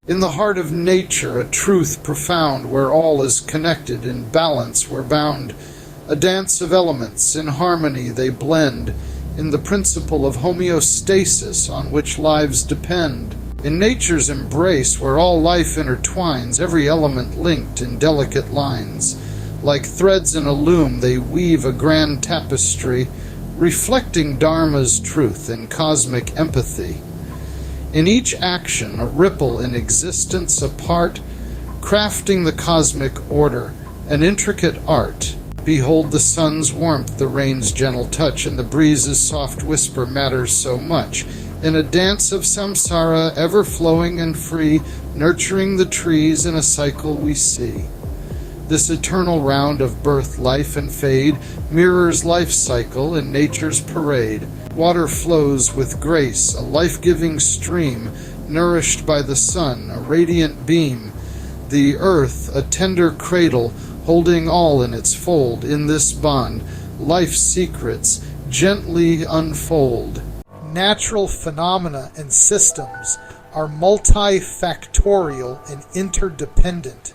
In the heart of nature, a truth profound, where all is connected, in balance we're bound. A dance of elements, in harmony they blend, in the principle of homeostasis on which lives depend. In nature's embrace, where all life intertwines, every element linked in delicate lines. Like threads in a loom, they weave a grand tapestry, reflecting Dharma's truth in cosmic empathy. In each action, a ripple in existence apart, crafting the cosmic order, an intricate art. Behold the sun's warmth, the rain's gentle touch, and the breeze's soft whisper matters so much. In a dance of samsara, ever flowing and free, nurturing the trees in a cycle we see. This eternal round of birth, life, and fade mirrors life's cycle in nature's parade. Water flows with grace, a life-giving stream, nourished by the sun, a radiant beam. The earth, a tender cradle, holding all in its fold. In this bond, life's secrets gently unfold. Natural phenomena and systems are multifactorial and interdependent.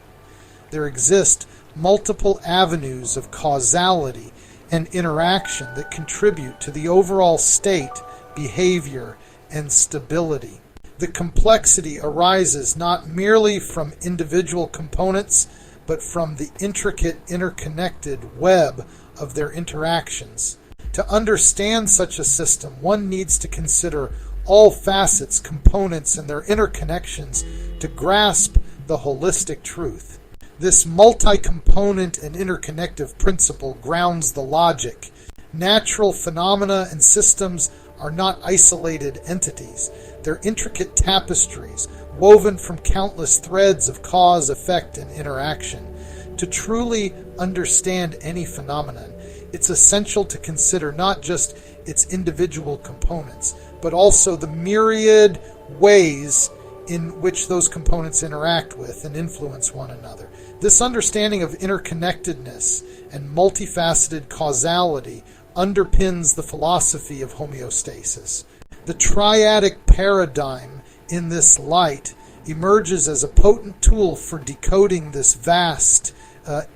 There exist multiple avenues of causality and interaction that contribute to the overall state, behavior, and stability. The complexity arises not merely from individual components, but from the intricate interconnected web of their interactions. To understand such a system, one needs to consider all facets, components, and their interconnections to grasp the holistic truth. This multi-component and interconnective principle grounds the logic. Natural phenomena and systems are not isolated entities. They're intricate tapestries, woven from countless threads of cause, effect, and interaction. To truly understand any phenomenon, it's essential to consider not just its individual components, but also the myriad ways in which those components interact with and influence one another. This understanding of interconnectedness and multifaceted causality underpins the philosophy of homeostasis. The triadic paradigm in this light emerges as a potent tool for decoding this vast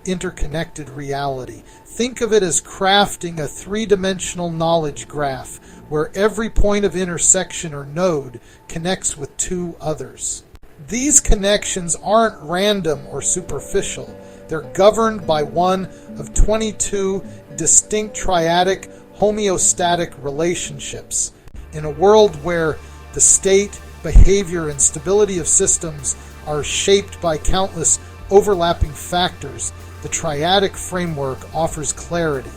interconnected reality. Think of it as crafting a three-dimensional knowledge graph where every point of intersection or node connects with two others. These connections aren't random or superficial. They're governed by one of 22 distinct triadic homeostatic relationships. In a world where the state, behavior, and stability of systems are shaped by countless overlapping factors, the triadic framework offers clarity.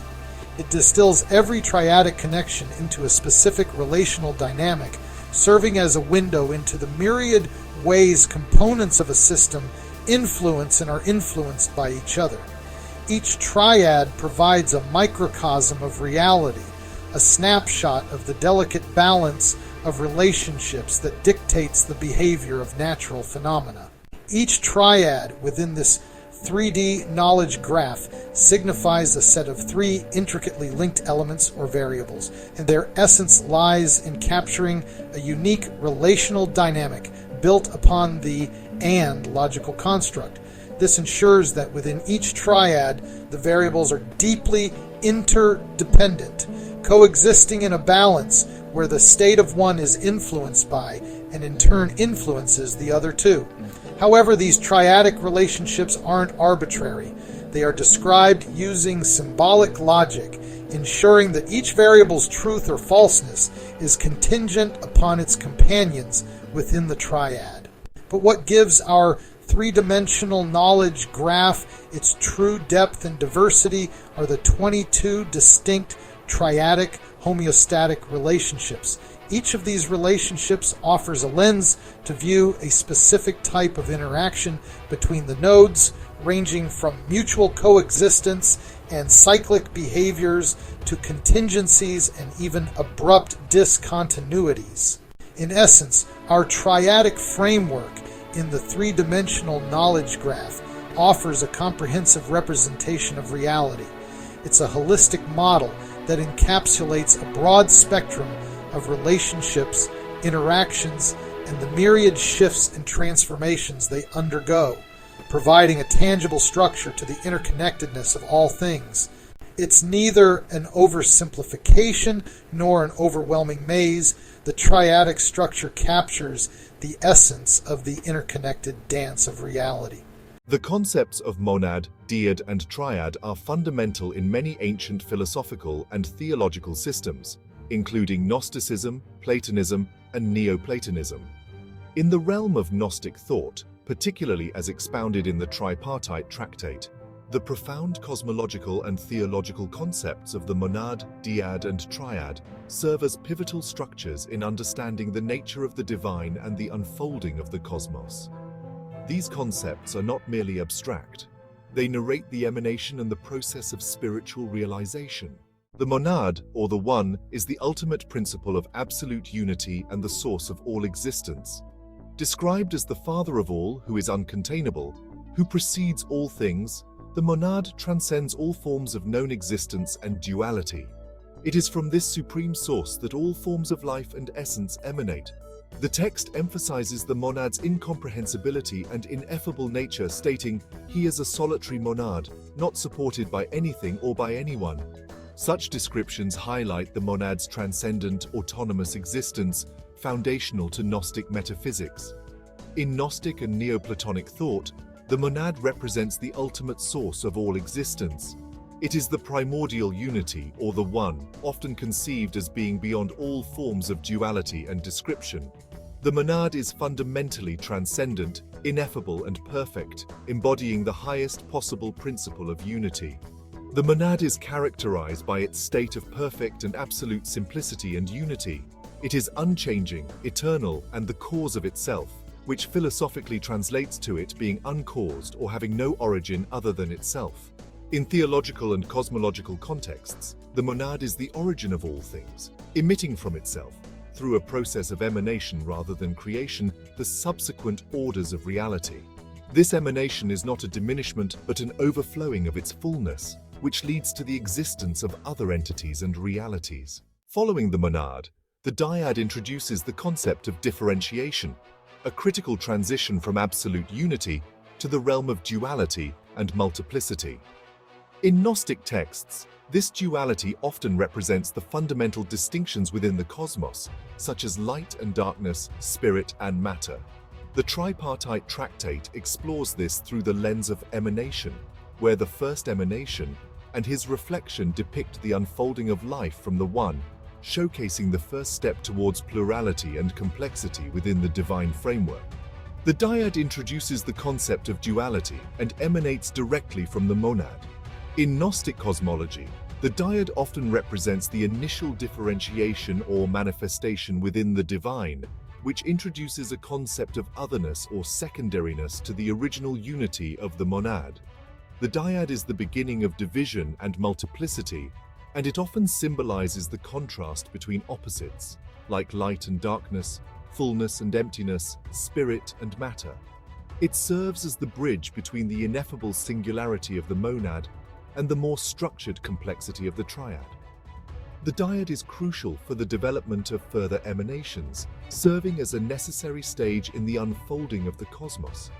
It distills every triadic connection into a specific relational dynamic, serving as a window into the myriad ways components of a system influence and are influenced by each other. Each triad provides a microcosm of reality, a snapshot of the delicate balance of relationships that dictates the behavior of natural phenomena. Each triad within this 3D knowledge graph signifies a set of three intricately linked elements or variables, and their essence lies in capturing a unique relational dynamic built upon the "and" logical construct. This ensures that within each triad, the variables are deeply interdependent, coexisting in a balance where the state of one is influenced by and in turn influences the other two. However, these triadic relationships aren't arbitrary. They are described using symbolic logic, ensuring that each variable's truth or falseness is contingent upon its companions within the triad. But what gives our three-dimensional knowledge graph its true depth and diversity are the 22 distinct triadic homeostatic relationships. Each of these relationships offers a lens to view a specific type of interaction between the nodes, ranging from mutual coexistence and cyclic behaviors to contingencies and even abrupt discontinuities. In essence, our triadic framework in the three-dimensional knowledge graph offers a comprehensive representation of reality. It's a holistic model that encapsulates a broad spectrum of relationships, interactions, and the myriad shifts and transformations they undergo, providing a tangible structure to the interconnectedness of all things. It's neither an oversimplification nor an overwhelming maze. The triadic structure captures the essence of the interconnected dance of reality. The concepts of monad, dyad, and triad are fundamental in many ancient philosophical and theological systems, including Gnosticism, Platonism, and Neoplatonism. In the realm of Gnostic thought, particularly as expounded in the tripartite tractate, the profound cosmological and theological concepts of the monad, dyad, and triad serve as pivotal structures in understanding the nature of the divine and the unfolding of the cosmos. These concepts are not merely abstract. They narrate the emanation and the process of spiritual realization. The monad, or the One, is the ultimate principle of absolute unity and the source of all existence. Described as the Father of all, who is uncontainable, who precedes all things, the monad transcends all forms of known existence and duality. It is from this supreme source that all forms of life and essence emanate. The text emphasizes the monad's incomprehensibility and ineffable nature, stating, "He is a solitary monad, not supported by anything or by anyone." Such descriptions highlight the monad's transcendent, autonomous existence, foundational to Gnostic metaphysics. In Gnostic and Neoplatonic thought, the monad represents the ultimate source of all existence. It is the primordial unity, or the One, often conceived as being beyond all forms of duality and description. The monad is fundamentally transcendent, ineffable, and perfect, embodying the highest possible principle of unity. The monad is characterized by its state of perfect and absolute simplicity and unity. It is unchanging, eternal, and the cause of itself, which philosophically translates to it being uncaused or having no origin other than itself. In theological and cosmological contexts, the monad is the origin of all things, emitting from itself, through a process of emanation rather than creation, the subsequent orders of reality. This emanation is not a diminishment but an overflowing of its fullness, which leads to the existence of other entities and realities. Following the monad, the dyad introduces the concept of differentiation, a critical transition from absolute unity to the realm of duality and multiplicity. In Gnostic texts, this duality often represents the fundamental distinctions within the cosmos, such as light and darkness, spirit and matter. The tripartite tractate explores this through the lens of emanation, where the first emanation and his reflection depict the unfolding of life from the One, showcasing the first step towards plurality and complexity within the divine framework. The dyad introduces the concept of duality and emanates directly from the monad. In Gnostic cosmology, the dyad often represents the initial differentiation or manifestation within the divine, which introduces a concept of otherness or secondariness to the original unity of the monad. The dyad is the beginning of division and multiplicity, and it often symbolizes the contrast between opposites, like light and darkness, fullness and emptiness, spirit and matter. It serves as the bridge between the ineffable singularity of the monad and the more structured complexity of the triad. The dyad is crucial for the development of further emanations, serving as a necessary stage in the unfolding of the cosmos.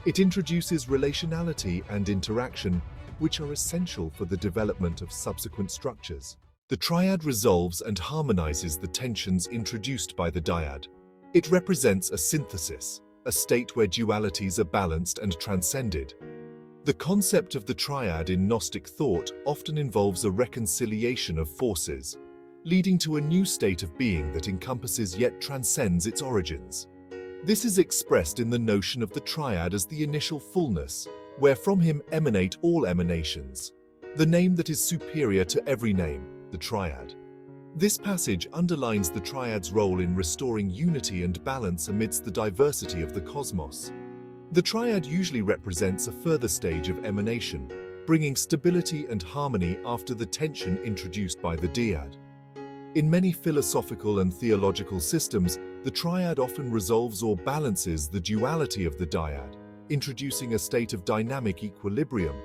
It introduces relationality and interaction, which are essential for the development of subsequent structures. The triad resolves and harmonizes the tensions introduced by the dyad. It represents a synthesis, a state where dualities are balanced and transcended. The concept of the triad in Gnostic thought often involves a reconciliation of forces, leading to a new state of being that encompasses yet transcends its origins. This is expressed in the notion of the triad as the initial fullness, where from him emanate all emanations, the name that is superior to every name, the triad. This passage underlines the triad's role in restoring unity and balance amidst the diversity of the cosmos. The triad usually represents a further stage of emanation, bringing stability and harmony after the tension introduced by the dyad. In many philosophical and theological systems, the triad often resolves or balances the duality of the dyad, introducing a state of dynamic equilibrium.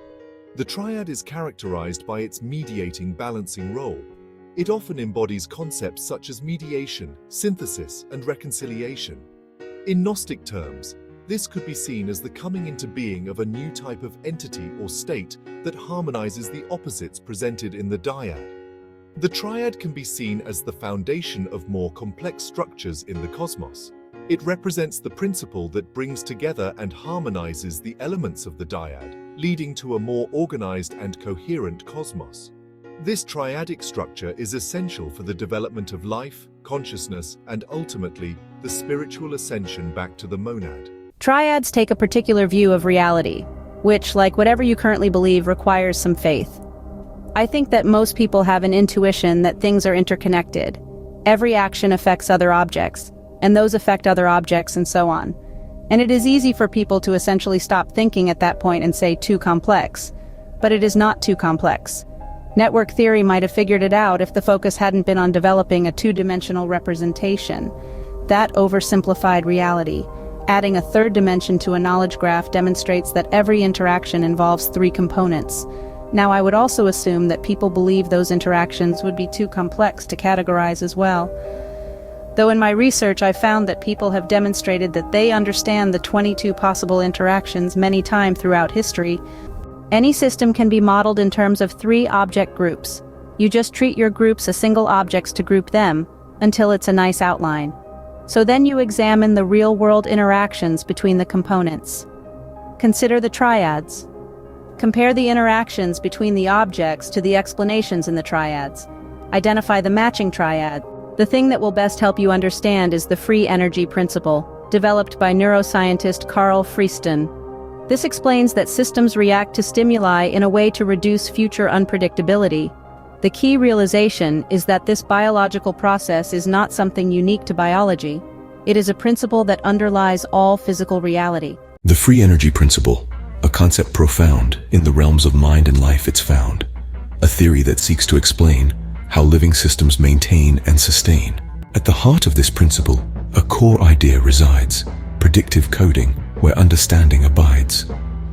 The triad is characterized by its mediating, balancing role. It often embodies concepts such as mediation, synthesis, and reconciliation. In Gnostic terms, this could be seen as the coming into being of a new type of entity or state that harmonizes the opposites presented in the dyad. The triad can be seen as the foundation of more complex structures in the cosmos. It represents the principle that brings together and harmonizes the elements of the dyad, leading to a more organized and coherent cosmos. This triadic structure is essential for the development of life, consciousness, and ultimately, the spiritual ascension back to the monad. Triads take a particular view of reality, which, like whatever you currently believe, requires some faith. I think that most people have an intuition that things are interconnected. Every action affects other objects, and those affect other objects, and so on. And it is easy for people to essentially stop thinking at that point and say too complex. But it is not too complex. Network theory might have figured it out if the focus hadn't been on developing a two-dimensional representation. That oversimplified reality. Adding a third dimension to a knowledge graph demonstrates that every interaction involves three components. Now, I would also assume that people believe those interactions would be too complex to categorize as well. Though in my research I found that people have demonstrated that they understand the 22 possible interactions many times throughout history. Any system can be modeled in terms of three object groups. You just treat your groups as single objects to group them, until it's a nice outline. So then you examine the real-world interactions between the components. Consider the triads. Compare the interactions between the objects to the explanations in the triads. Identify the matching triad. The thing that will best help you understand is the free energy principle, developed by neuroscientist Carl Friston. This explains that systems react to stimuli in a way to reduce future unpredictability. The key realization is that this biological process is not something unique to biology. It is a principle that underlies all physical reality. The free energy principle, a concept profound in the realms of mind and life it's found, a theory that seeks to explain how living systems maintain and sustain. At the heart of this principle, a core idea resides, predictive coding, where understanding abides.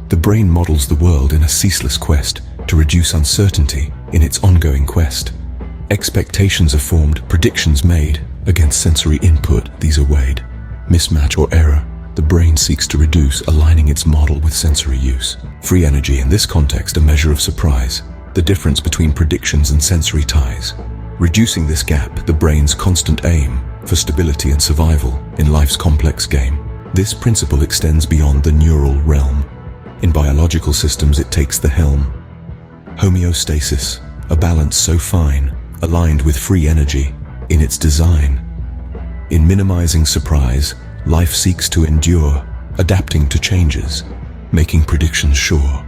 The brain models the world in a ceaseless quest to reduce uncertainty in its ongoing quest. Expectations are formed, predictions made. Against sensory input, these are weighed. Mismatch or error, the brain seeks to reduce, aligning its model with sensory use. Free energy, in this context, a measure of surprise, the difference between predictions and sensory ties. Reducing this gap, the brain's constant aim for stability and survival in life's complex game. This principle extends beyond the neural realm. In biological systems, it takes the helm. Homeostasis, a balance so fine, aligned with free energy in its design. In minimizing surprise, life seeks to endure, adapting to changes, making predictions sure.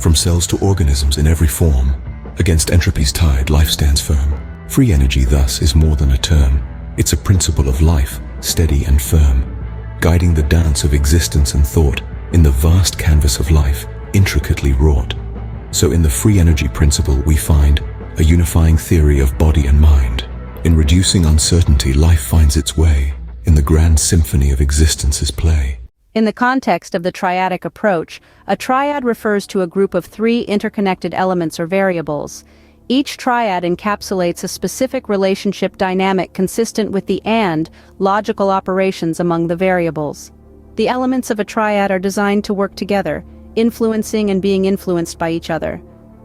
From cells to organisms in every form, against entropy's tide, life stands firm. Free energy, thus, is more than a term. It's a principle of life, steady and firm, guiding the dance of existence and thought in the vast canvas of life, intricately wrought. So in the free energy principle, we find a unifying theory of body and mind. In reducing uncertainty, life finds its way in the grand symphony of existence's play. In the context of the triadic approach, a triad refers to a group of three interconnected elements or variables. Each triad encapsulates a specific relationship dynamic consistent with the and logical operations among the variables. The elements of a triad are designed to work together, influencing and being influenced by each other.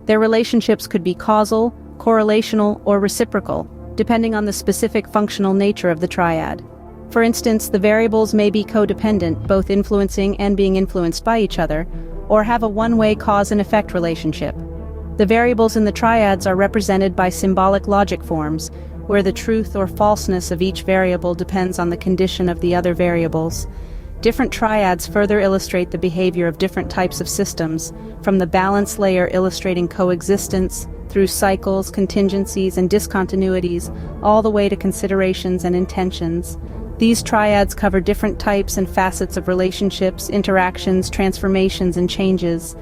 Their relationships could be causal, correlational, or reciprocal, depending on the specific functional nature of the triad. For instance, the variables may be codependent, both influencing and being influenced by each other, or have a one-way cause and effect relationship. The variables in the triads are represented by symbolic logic forms, where the truth or falseness of each variable depends on the condition of the other variables. Different triads further illustrate the behavior of different types of systems, from the balance layer illustrating coexistence, through cycles, contingencies, and discontinuities, all the way to considerations and intentions. These triads cover different types and facets of relationships, interactions, transformations, and changes.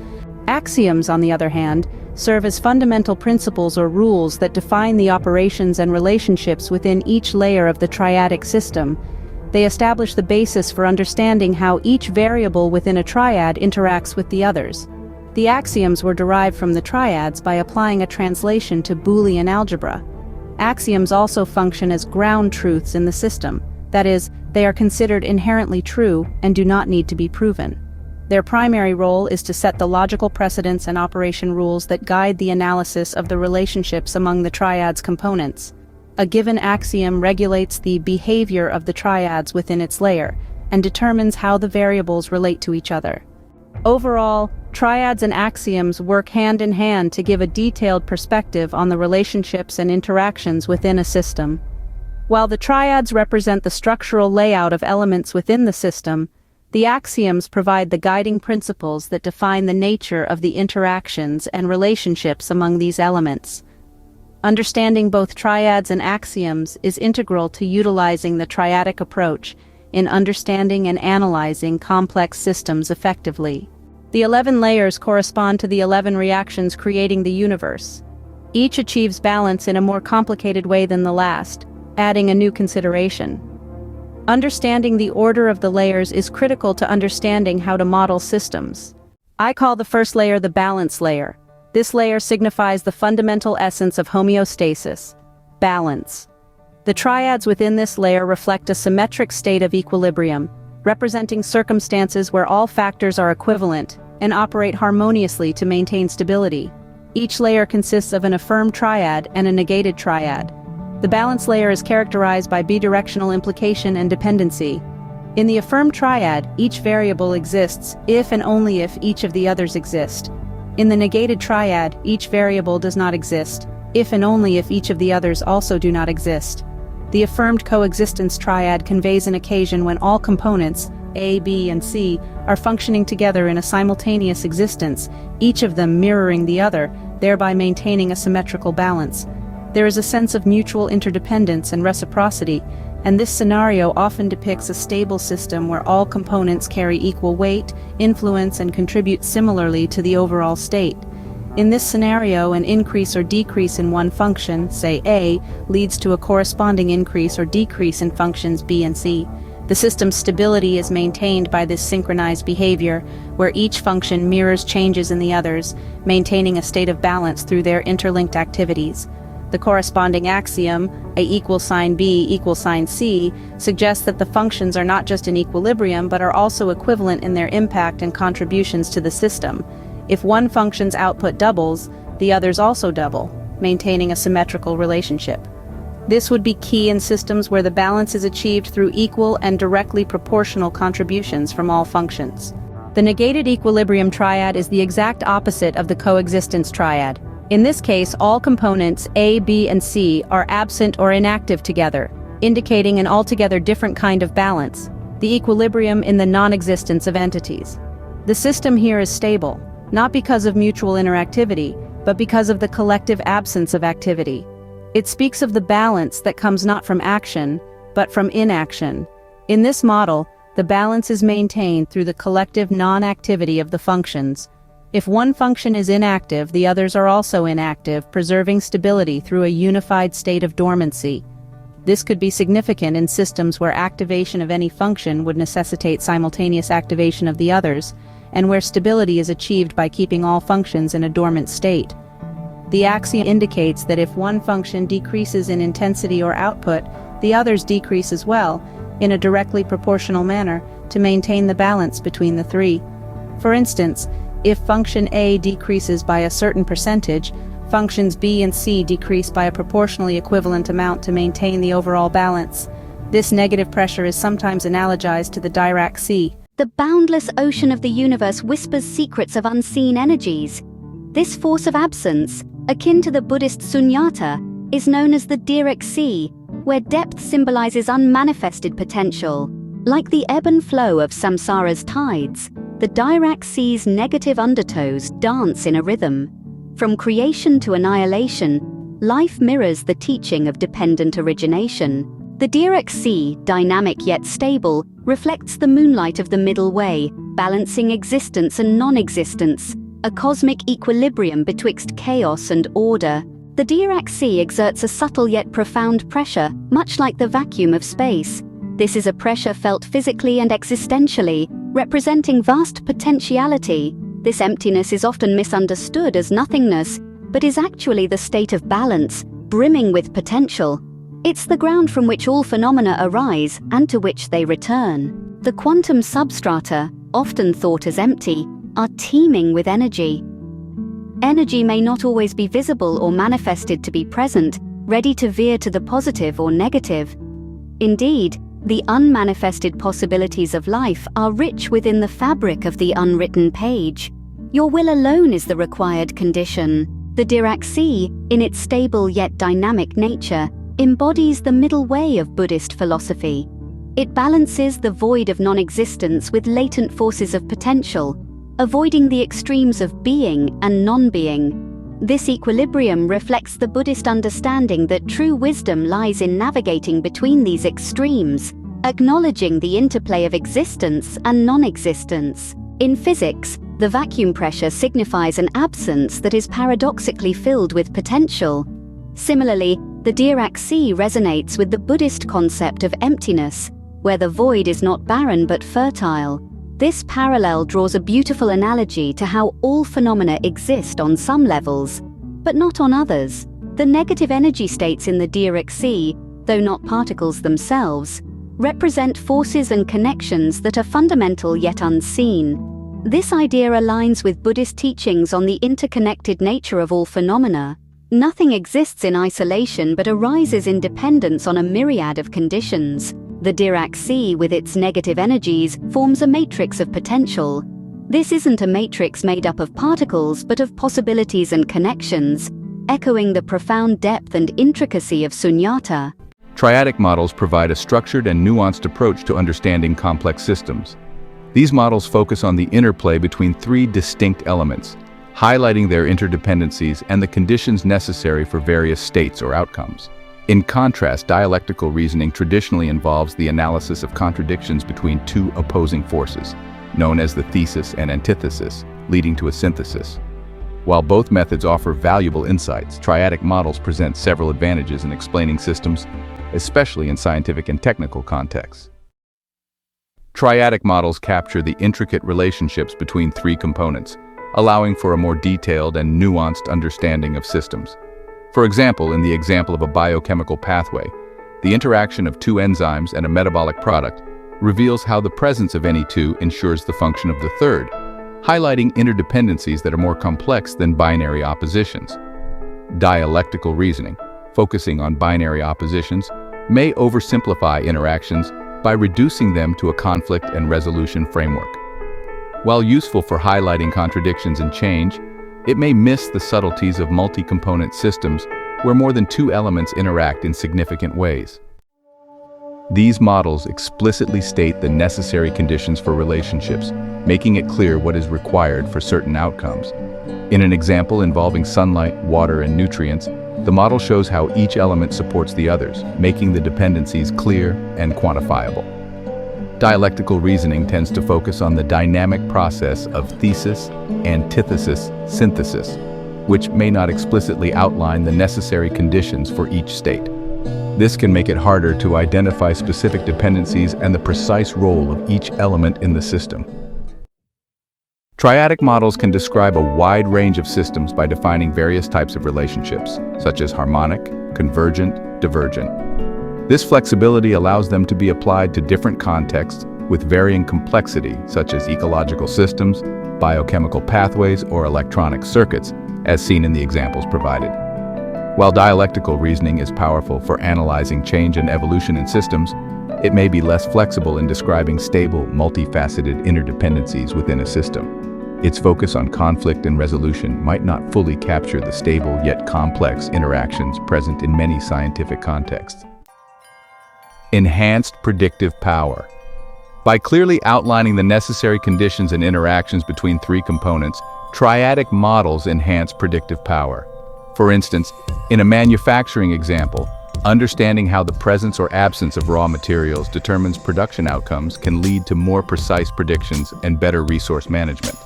Axioms, on the other hand, serve as fundamental principles or rules that define the operations and relationships within each layer of the triadic system. They establish the basis for understanding how each variable within a triad interacts with the others. The axioms were derived from the triads by applying a translation to Boolean algebra. Axioms also function as ground truths in the system. That is, They are considered inherently true and do not need to be proven. Their primary role is to set the logical precedents and operation rules that guide the analysis of the relationships among the triad's components. A given axiom regulates the behavior of the triads within its layer and determines how the variables relate to each other. Overall, triads and axioms work hand in hand to give a detailed perspective on the relationships and interactions within a system. While the triads represent the structural layout of elements within the system, the axioms provide the guiding principles that define the nature of the interactions and relationships among these elements. Understanding both triads and axioms is integral to utilizing the triadic approach in understanding and analyzing complex systems effectively. The 11 layers correspond to the 11 reactions creating the universe. Each achieves balance in a more complicated way than the last, adding a new consideration. Understanding the order of the layers is critical to understanding how to model systems. I call the first layer the balance layer. This layer signifies the fundamental essence of homeostasis, balance. The triads within this layer reflect a symmetric state of equilibrium, representing circumstances where all factors are equivalent and operate harmoniously to maintain stability. Each layer consists of an affirmed triad and a negated triad. The balance layer is characterized by bidirectional implication and dependency. In the affirmed triad, each variable exists if and only if each of the others exist. In the negated triad, each variable does not exist if and only if each of the others also do not exist. The affirmed coexistence triad conveys an occasion when all components, A, B, and C, are functioning together in a simultaneous existence, each of them mirroring the other, thereby maintaining a symmetrical balance. There is a sense of mutual interdependence and reciprocity, and this scenario often depicts a stable system where all components carry equal weight, influence, and contribute similarly to the overall state. In this scenario, an increase or decrease in one function, say A, leads to a corresponding increase or decrease in functions B and C. The system's stability is maintained by this synchronized behavior, where each function mirrors changes in the others, maintaining a state of balance through their interlinked activities. The corresponding axiom, A equals sign B equals sign C, suggests that the functions are not just in equilibrium but are also equivalent in their impact and contributions to the system. If one function's output doubles, the others also double, maintaining a symmetrical relationship. This would be key in systems where the balance is achieved through equal and directly proportional contributions from all functions. The negated equilibrium triad is the exact opposite of the coexistence triad. In this case, all components A, B, and C are absent or inactive together, indicating an altogether different kind of balance, the equilibrium in the non-existence of entities. The system here is stable, not because of mutual interactivity, but because of the collective absence of activity. It speaks of the balance that comes not from action, but from inaction. In this model, the balance is maintained through the collective non-activity of the functions. If one function is inactive, the others are also inactive, preserving stability through a unified state of dormancy. This could be significant in systems where activation of any function would necessitate simultaneous activation of the others, and where stability is achieved by keeping all functions in a dormant state. The axiom indicates that if one function decreases in intensity or output, the others decrease as well, in a directly proportional manner, to maintain the balance between the three. For instance, if function A decreases by a certain percentage, functions B and C decrease by a proportionally equivalent amount to maintain the overall balance. This negative pressure is sometimes analogized to the Dirac sea. The boundless ocean of the universe whispers secrets of unseen energies. This force of absence, akin to the Buddhist sunyata, is known as the Dirac sea, where depth symbolizes unmanifested potential. Like the ebb and flow of samsara's tides, the Dirac sea's negative undertows dance in a rhythm. From creation to annihilation, life mirrors the teaching of dependent origination. The Dirac sea, dynamic yet stable, reflects the moonlight of the middle way, balancing existence and non-existence, a cosmic equilibrium betwixt chaos and order. The Dirac sea exerts a subtle yet profound pressure, much like the vacuum of space. This is a pressure felt physically and existentially, representing vast potentiality. This emptiness is often misunderstood as nothingness, but is actually the state of balance, brimming with potential. It's the ground from which all phenomena arise and to which they return. The quantum substrata, often thought as empty, are teeming with energy. Energy may not always be visible or manifested to be present, ready to veer to the positive or negative. Indeed, the unmanifested possibilities of life are rich within the fabric of the unwritten page. Your will alone is the required condition. The Dirac Sea, in its stable yet dynamic nature, embodies the middle way of Buddhist philosophy. It balances the void of non-existence with latent forces of potential, avoiding the extremes of being and non-being. This equilibrium reflects the Buddhist understanding that true wisdom lies in navigating between these extremes, acknowledging the interplay of existence and non-existence. In physics, the vacuum pressure signifies an absence that is paradoxically filled with potential. Similarly, the Dirac Sea resonates with the Buddhist concept of emptiness, where the void is not barren but fertile. This parallel draws a beautiful analogy to how all phenomena exist on some levels, but not on others. The negative energy states in the Dirac Sea, though not particles themselves, represent forces and connections that are fundamental yet unseen. This idea aligns with Buddhist teachings on the interconnected nature of all phenomena. Nothing exists in isolation but arises in dependence on a myriad of conditions. The Dirac Sea, with its negative energies, forms a matrix of potential. This isn't a matrix made up of particles, but of possibilities and connections, echoing the profound depth and intricacy of sunyata. Triadic models provide a structured and nuanced approach to understanding complex systems. These models focus on the interplay between three distinct elements, highlighting their interdependencies and the conditions necessary for various states or outcomes. In contrast, dialectical reasoning traditionally involves the analysis of contradictions between two opposing forces, known as the thesis and antithesis, leading to a synthesis. While both methods offer valuable insights, triadic models present several advantages in explaining systems, especially in scientific and technical contexts. Triadic models capture the intricate relationships between three components, allowing for a more detailed and nuanced understanding of systems. For example, in the example of a biochemical pathway, the interaction of two enzymes and a metabolic product reveals how the presence of any two ensures the function of the third, highlighting interdependencies that are more complex than binary oppositions. Dialectical reasoning, focusing on binary oppositions, may oversimplify interactions by reducing them to a conflict and resolution framework. While useful for highlighting contradictions and change, it may miss the subtleties of multi-component systems where more than two elements interact in significant ways. These models explicitly state the necessary conditions for relationships, making it clear what is required for certain outcomes. In an example involving sunlight, water, and nutrients, the model shows how each element supports the others, making the dependencies clear and quantifiable. Dialectical reasoning tends to focus on the dynamic process of thesis, antithesis, synthesis, which may not explicitly outline the necessary conditions for each state. This can make it harder to identify specific dependencies and the precise role of each element in the system. Triadic models can describe a wide range of systems by defining various types of relationships, such as harmonic, convergent, divergent. This flexibility allows them to be applied to different contexts with varying complexity, such as ecological systems, biochemical pathways, or electronic circuits, as seen in the examples provided. While dialectical reasoning is powerful for analyzing change and evolution in systems, it may be less flexible in describing stable, multifaceted interdependencies within a system. Its focus on conflict and resolution might not fully capture the stable yet complex interactions present in many scientific contexts. Enhanced predictive power. By clearly outlining the necessary conditions and interactions between three components, triadic models enhance predictive power. For instance, in a manufacturing example, understanding how the presence or absence of raw materials determines production outcomes can lead to more precise predictions and better resource management.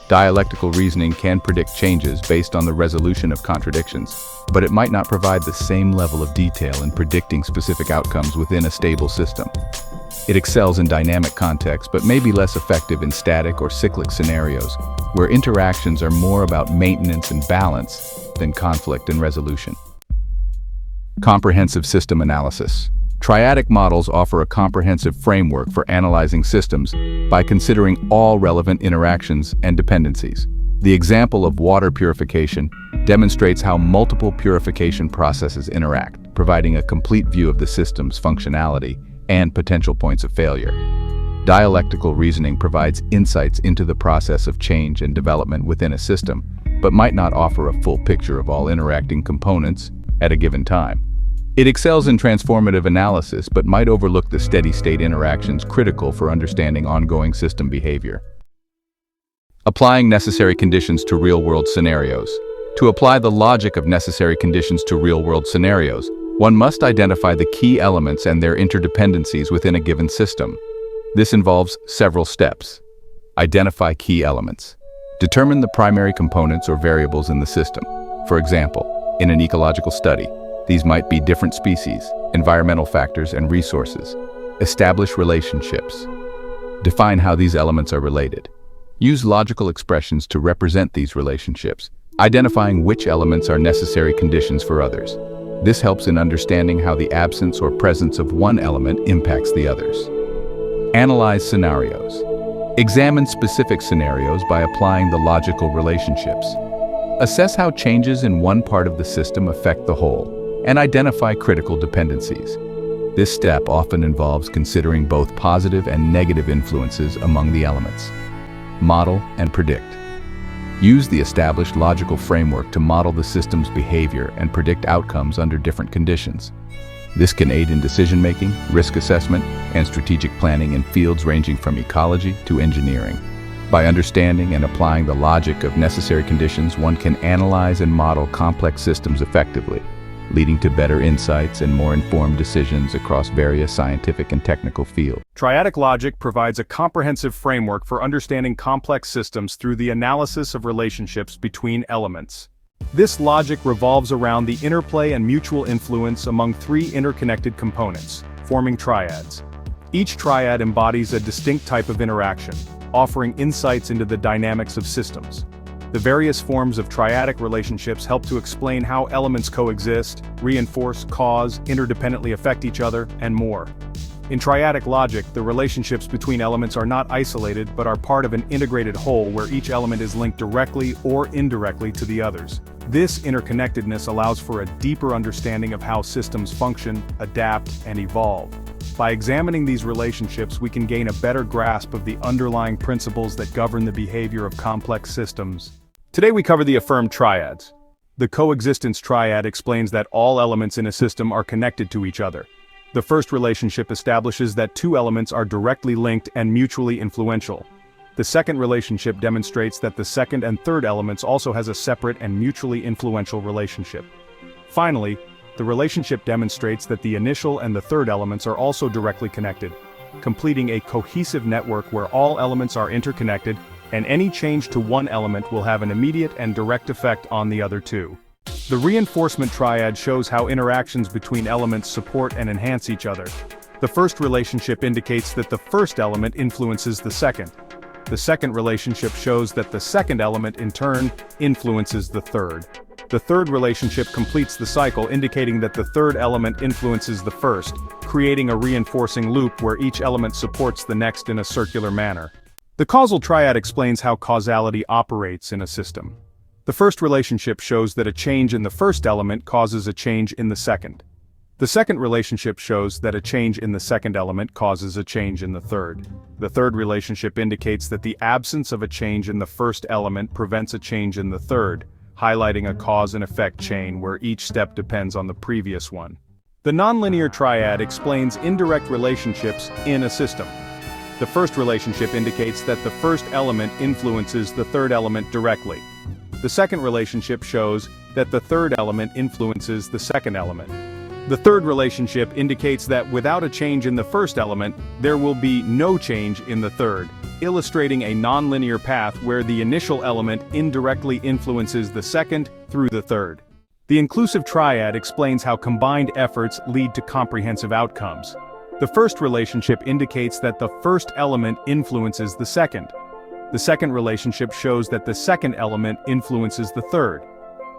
Dialectical reasoning can predict changes based on the resolution of contradictions, but it might not provide the same level of detail in predicting specific outcomes within a stable system. It excels in dynamic contexts, but may be less effective in static or cyclic scenarios, where interactions are more about maintenance and balance than conflict and resolution. Comprehensive system analysis. Triadic models offer a comprehensive framework for analyzing systems by considering all relevant interactions and dependencies. The example of water purification demonstrates how multiple purification processes interact, providing a complete view of the system's functionality and potential points of failure. Dialectical reasoning provides insights into the process of change and development within a system, but might not offer a full picture of all interacting components at a given time. It excels in transformative analysis, but might overlook the steady-state interactions critical for understanding ongoing system behavior. Applying necessary conditions to real-world scenarios. To apply the logic of necessary conditions to real-world scenarios, one must identify the key elements and their interdependencies within a given system. This involves several steps. Identify key elements. Determine the primary components or variables in the system. For example, in an ecological study, these might be different species, environmental factors, and resources. Establish relationships. Define how these elements are related. Use logical expressions to represent these relationships, identifying which elements are necessary conditions for others. This helps in understanding how the absence or presence of one element impacts the others. Analyze scenarios. Examine specific scenarios by applying the logical relationships. Assess how changes in one part of the system affect the whole, and identify critical dependencies. This step often involves considering both positive and negative influences among the elements. Model and predict. Use the established logical framework to model the system's behavior and predict outcomes under different conditions. This can aid in decision-making, risk assessment, and strategic planning in fields ranging from ecology to engineering. By understanding and applying the logic of necessary conditions, one can analyze and model complex systems effectively, leading to better insights and more informed decisions across various scientific and technical fields. Triadic logic provides a comprehensive framework for understanding complex systems through the analysis of relationships between elements. This logic revolves around the interplay and mutual influence among three interconnected components, forming triads. Each triad embodies a distinct type of interaction, offering insights into the dynamics of systems. The various forms of triadic relationships help to explain how elements coexist, reinforce, cause, interdependently affect each other, and more. In triadic logic, the relationships between elements are not isolated but are part of an integrated whole where each element is linked directly or indirectly to the others. This interconnectedness allows for a deeper understanding of how systems function, adapt, and evolve. By examining these relationships, we can gain a better grasp of the underlying principles that govern the behavior of complex systems. Today we cover the affirmed triads. The coexistence triad explains that all elements in a system are connected to each other. The first relationship establishes that two elements are directly linked and mutually influential. The second relationship demonstrates that the second and third elements also has a separate and mutually influential relationship. Finally, the relationship demonstrates that the initial and the third elements are also directly connected, completing a cohesive network where all elements are interconnected, and any change to one element will have an immediate and direct effect on the other two. The reinforcement triad shows how interactions between elements support and enhance each other. The first relationship indicates that the first element influences the second. The second relationship shows that the second element in turn influences the third. The third relationship completes the cycle, indicating that the third element influences the first, creating a reinforcing loop where each element supports the next in a circular manner. The causal triad explains how causality operates in a system. The first relationship shows that a change in the first element causes a change in the second. The second relationship shows that a change in the second element causes a change in the third. The third relationship indicates that the absence of a change in the first element prevents a change in the third, highlighting a cause and effect chain where each step depends on the previous one. The nonlinear triad explains indirect relationships in a system. The first relationship indicates that the first element influences the third element directly. The second relationship shows that the third element influences the second element. The third relationship indicates that without a change in the first element, there will be no change in the third, illustrating a nonlinear path where the initial element indirectly influences the second through the third. The inclusive triad explains how combined efforts lead to comprehensive outcomes. The first relationship indicates that the first element influences the second. The second relationship shows that the second element influences the third.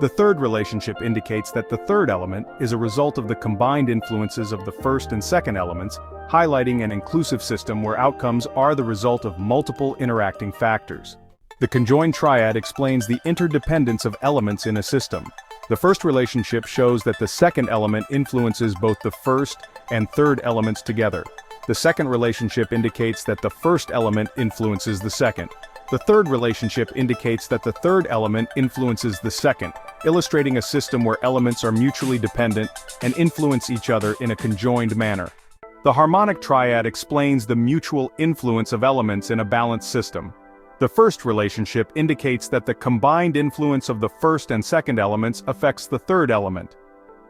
The third relationship indicates that the third element is a result of the combined influences of the first and second elements, highlighting an inclusive system where outcomes are the result of multiple interacting factors. The conjoined triad explains the interdependence of elements in a system. The first relationship shows that the second element influences both the first and third elements together. The second relationship indicates that the first element influences the second. The third relationship indicates that the third element influences the second, illustrating a system where elements are mutually dependent and influence each other in a conjoined manner. The harmonic triad explains the mutual influence of elements in a balanced system. The first relationship indicates that the combined influence of the first and second elements affects the third element.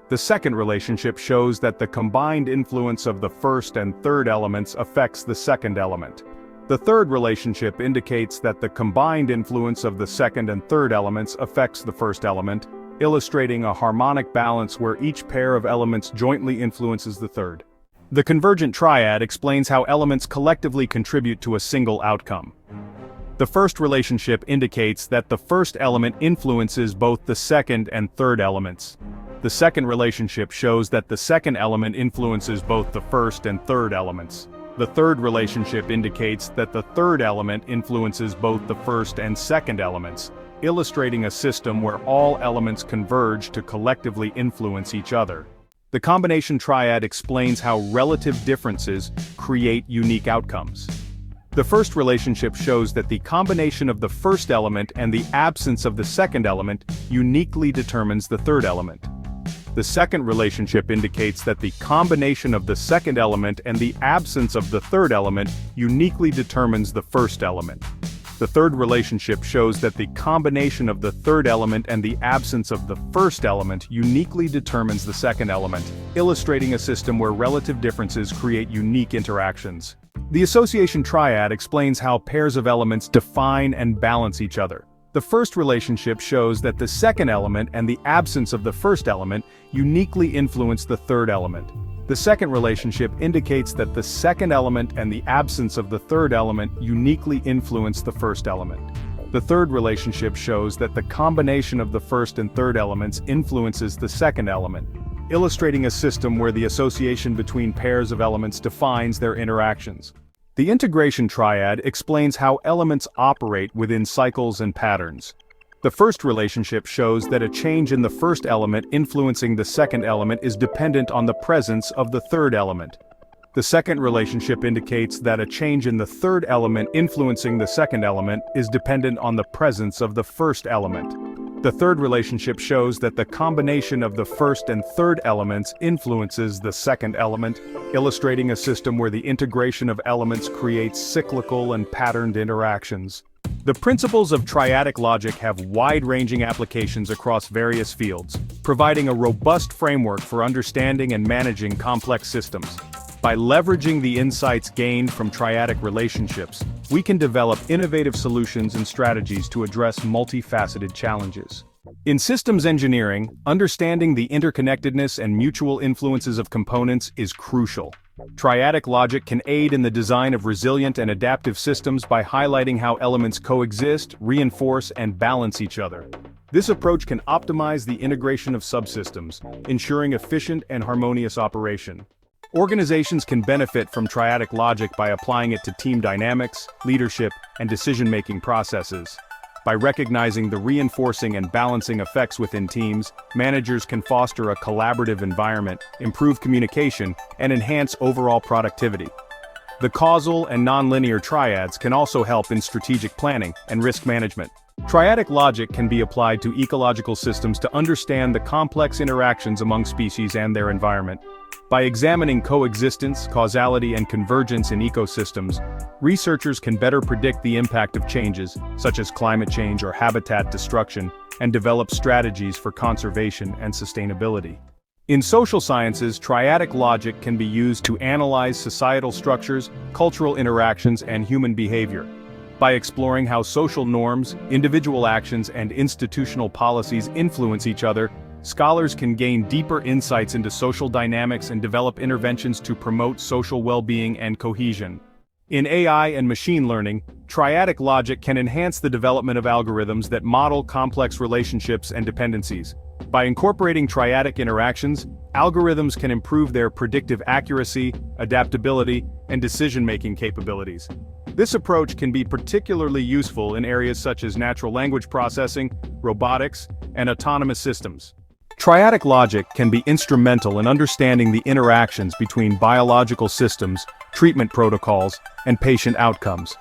The second relationship shows that the combined influence of the first and third elements affects the second element. The third relationship indicates that the combined influence of the second and third elements affects the first element, illustrating a harmonic balance where each pair of elements jointly influences the third. The convergent triad explains how elements collectively contribute to a single outcome. The first relationship indicates that the first element influences both the second and third elements. The second relationship shows that the second element influences both the first and third elements. The third relationship indicates that the third element influences both the first and second elements, illustrating a system where all elements converge to collectively influence each other. The combination triad explains how relative differences create unique outcomes. The first relationship shows that the combination of the first element and the absence of the second element uniquely determines the third element. The second relationship indicates that the combination of the second element and the absence of the third element uniquely determines the first element. The third relationship shows that the combination of the third element and the absence of the first element uniquely determines the second element, illustrating a system where relative differences create unique interactions. The association triad explains how pairs of elements define and balance each other. The first relationship shows that the second element and the absence of the first element uniquely influence the third element. The second relationship indicates that the second element and the absence of the third element uniquely influence the first element. The third relationship shows that the combination of the first and third elements influences the second element, illustrating a system where the association between pairs of elements defines their interactions. The integration triad explains how elements operate within cycles and patterns. The first relationship shows that a change in the first element influencing the second element is dependent on the presence of the third element. The second relationship indicates that a change in the third element influencing the second element is dependent on the presence of the first element. The third relationship shows that the combination of the first and third elements influences the second element, illustrating a system where the integration of elements creates cyclical and patterned interactions. The principles of triadic logic have wide-ranging applications across various fields, providing a robust framework for understanding and managing complex systems. By leveraging the insights gained from triadic relationships, we can develop innovative solutions and strategies to address multifaceted challenges. In systems engineering, understanding the interconnectedness and mutual influences of components is crucial. Triadic logic can aid in the design of resilient and adaptive systems by highlighting how elements coexist, reinforce, and balance each other. This approach can optimize the integration of subsystems, ensuring efficient and harmonious operation. Organizations can benefit from triadic logic by applying it to team dynamics, leadership, and decision-making processes. By recognizing the reinforcing and balancing effects within teams, managers can foster a collaborative environment, improve communication, and enhance overall productivity. The causal and nonlinear triads can also help in strategic planning and risk management. Triadic logic can be applied to ecological systems to understand the complex interactions among species and their environment. By examining coexistence, causality, and convergence in ecosystems, researchers can better predict the impact of changes, such as climate change or habitat destruction, and develop strategies for conservation and sustainability. In social sciences, triadic logic can be used to analyze societal structures, cultural interactions, and human behavior. By exploring how social norms, individual actions, and institutional policies influence each other, scholars can gain deeper insights into social dynamics and develop interventions to promote social well-being and cohesion. In AI and machine learning, triadic logic can enhance the development of algorithms that model complex relationships and dependencies. By incorporating triadic interactions, algorithms can improve their predictive accuracy, adaptability, and decision-making capabilities. This approach can be particularly useful in areas such as natural language processing, robotics, and autonomous systems. Triadic logic can be instrumental in understanding the interactions between biological systems, treatment protocols, and patient outcomes.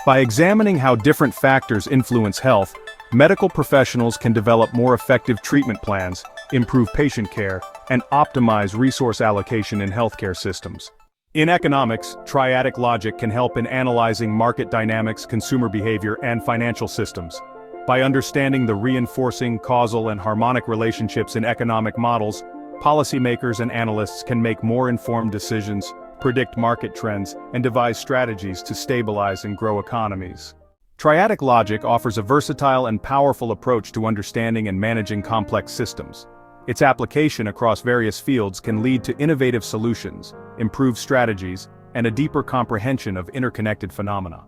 By examining how different factors influence health, medical professionals can develop more effective treatment plans, improve patient care, and optimize resource allocation in healthcare systems. In economics, triadic logic can help in analyzing market dynamics, consumer behavior, and financial systems. By understanding the reinforcing, causal, and harmonic relationships in economic models, policymakers and analysts can make more informed decisions, predict market trends, and devise strategies to stabilize and grow economies. Triadic logic offers a versatile and powerful approach to understanding and managing complex systems. Its application across various fields can lead to innovative solutions, improved strategies, and a deeper comprehension of interconnected phenomena.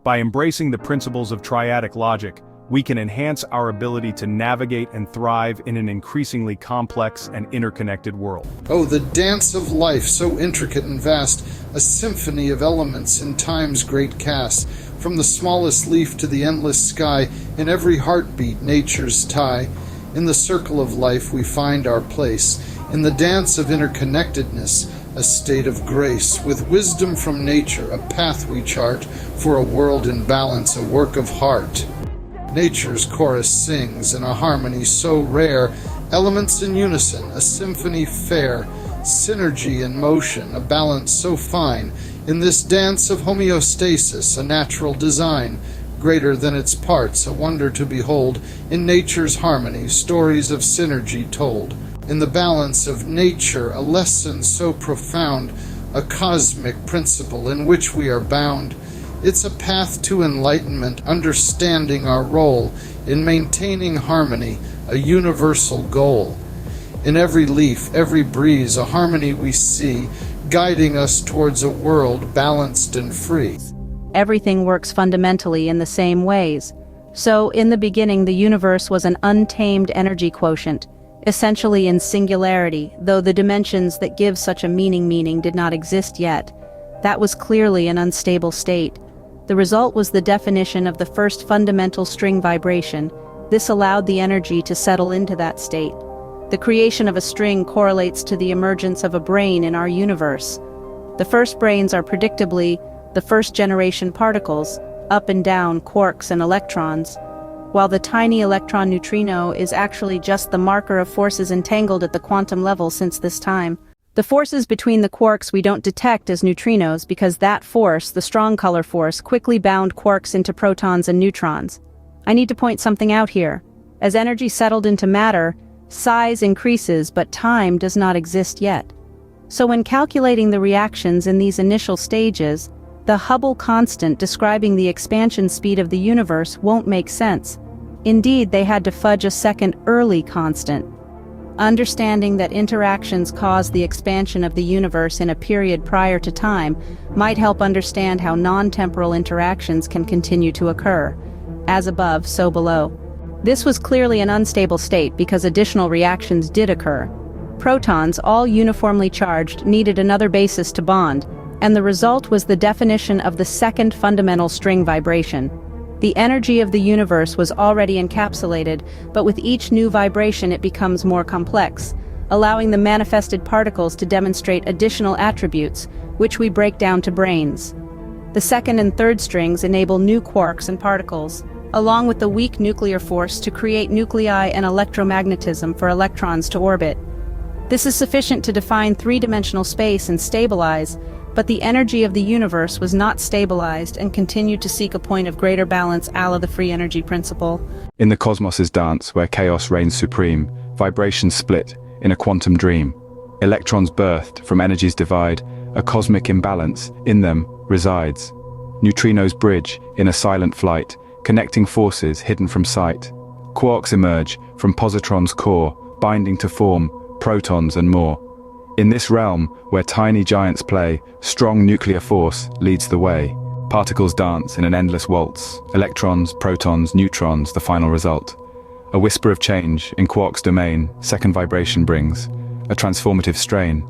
By embracing the principles of triadic logic, we can enhance our ability to navigate and thrive in an increasingly complex and interconnected world. Oh, the dance of life, so intricate and vast, a symphony of elements in time's great cast, from the smallest leaf to the endless sky, in every heartbeat nature's tie. In the circle of life we find our place, in the dance of interconnectedness, a state of grace. With wisdom from nature, a path we chart, for a world in balance, a work of heart. Nature's chorus sings in a harmony so rare, elements in unison, a symphony fair, synergy in motion, a balance so fine, in this dance of homeostasis, a natural design, greater than its parts, a wonder to behold, in nature's harmony, stories of synergy told. In the balance of nature, a lesson so profound, a cosmic principle in which we are bound. It's a path to enlightenment, understanding our role in maintaining harmony, a universal goal. In every leaf, every breeze, a harmony we see, guiding us towards a world balanced and free. Everything works fundamentally in the same ways. So, in the beginning, the universe was an untamed energy quotient, essentially in singularity, though the dimensions that give such a meaning did not exist yet. That was clearly an unstable state. The result was the definition of the first fundamental string vibration. This allowed the energy to settle into that state. The creation of a string correlates to the emergence of a brain in our universe. The first brains are predictably the first-generation particles, up and down quarks and electrons, while the tiny electron neutrino is actually just the marker of forces entangled at the quantum level since this time. The forces between the quarks we don't detect as neutrinos because that force, the strong color force, quickly bound quarks into protons and neutrons. I need to point something out here. As energy settled into matter, size increases, but time does not exist yet. So when calculating the reactions in these initial stages, the Hubble constant describing the expansion speed of the universe won't make sense. Indeed, they had to fudge a second early constant. Understanding that interactions cause the expansion of the universe in a period prior to time might help understand how non-temporal interactions can continue to occur. As above, so below. This was clearly an unstable state because additional reactions did occur. Protons, all uniformly charged, needed another basis to bond, and the result was the definition of the second fundamental string vibration. The energy of the universe was already encapsulated, but with each new vibration it becomes more complex, allowing the manifested particles to demonstrate additional attributes, which we break down to brains. The second and third strings enable new quarks and particles, along with the weak nuclear force to create nuclei and electromagnetism for electrons to orbit. This is sufficient to define three-dimensional space and stabilize, but the energy of the universe was not stabilized and continued to seek a point of greater balance a la the free energy principle. In the cosmos's dance, where chaos reigns supreme, vibrations split in a quantum dream. Electrons birthed from energies divide, a cosmic imbalance in them resides. Neutrinos bridge in a silent flight, connecting forces hidden from sight. Quarks emerge from positron's core, binding to form protons and more. In this realm, where tiny giants play, strong nuclear force leads the way. Particles dance in an endless waltz. Electrons, protons, neutrons, the final result. A whisper of change in quark's domain, second vibration brings a transformative strain.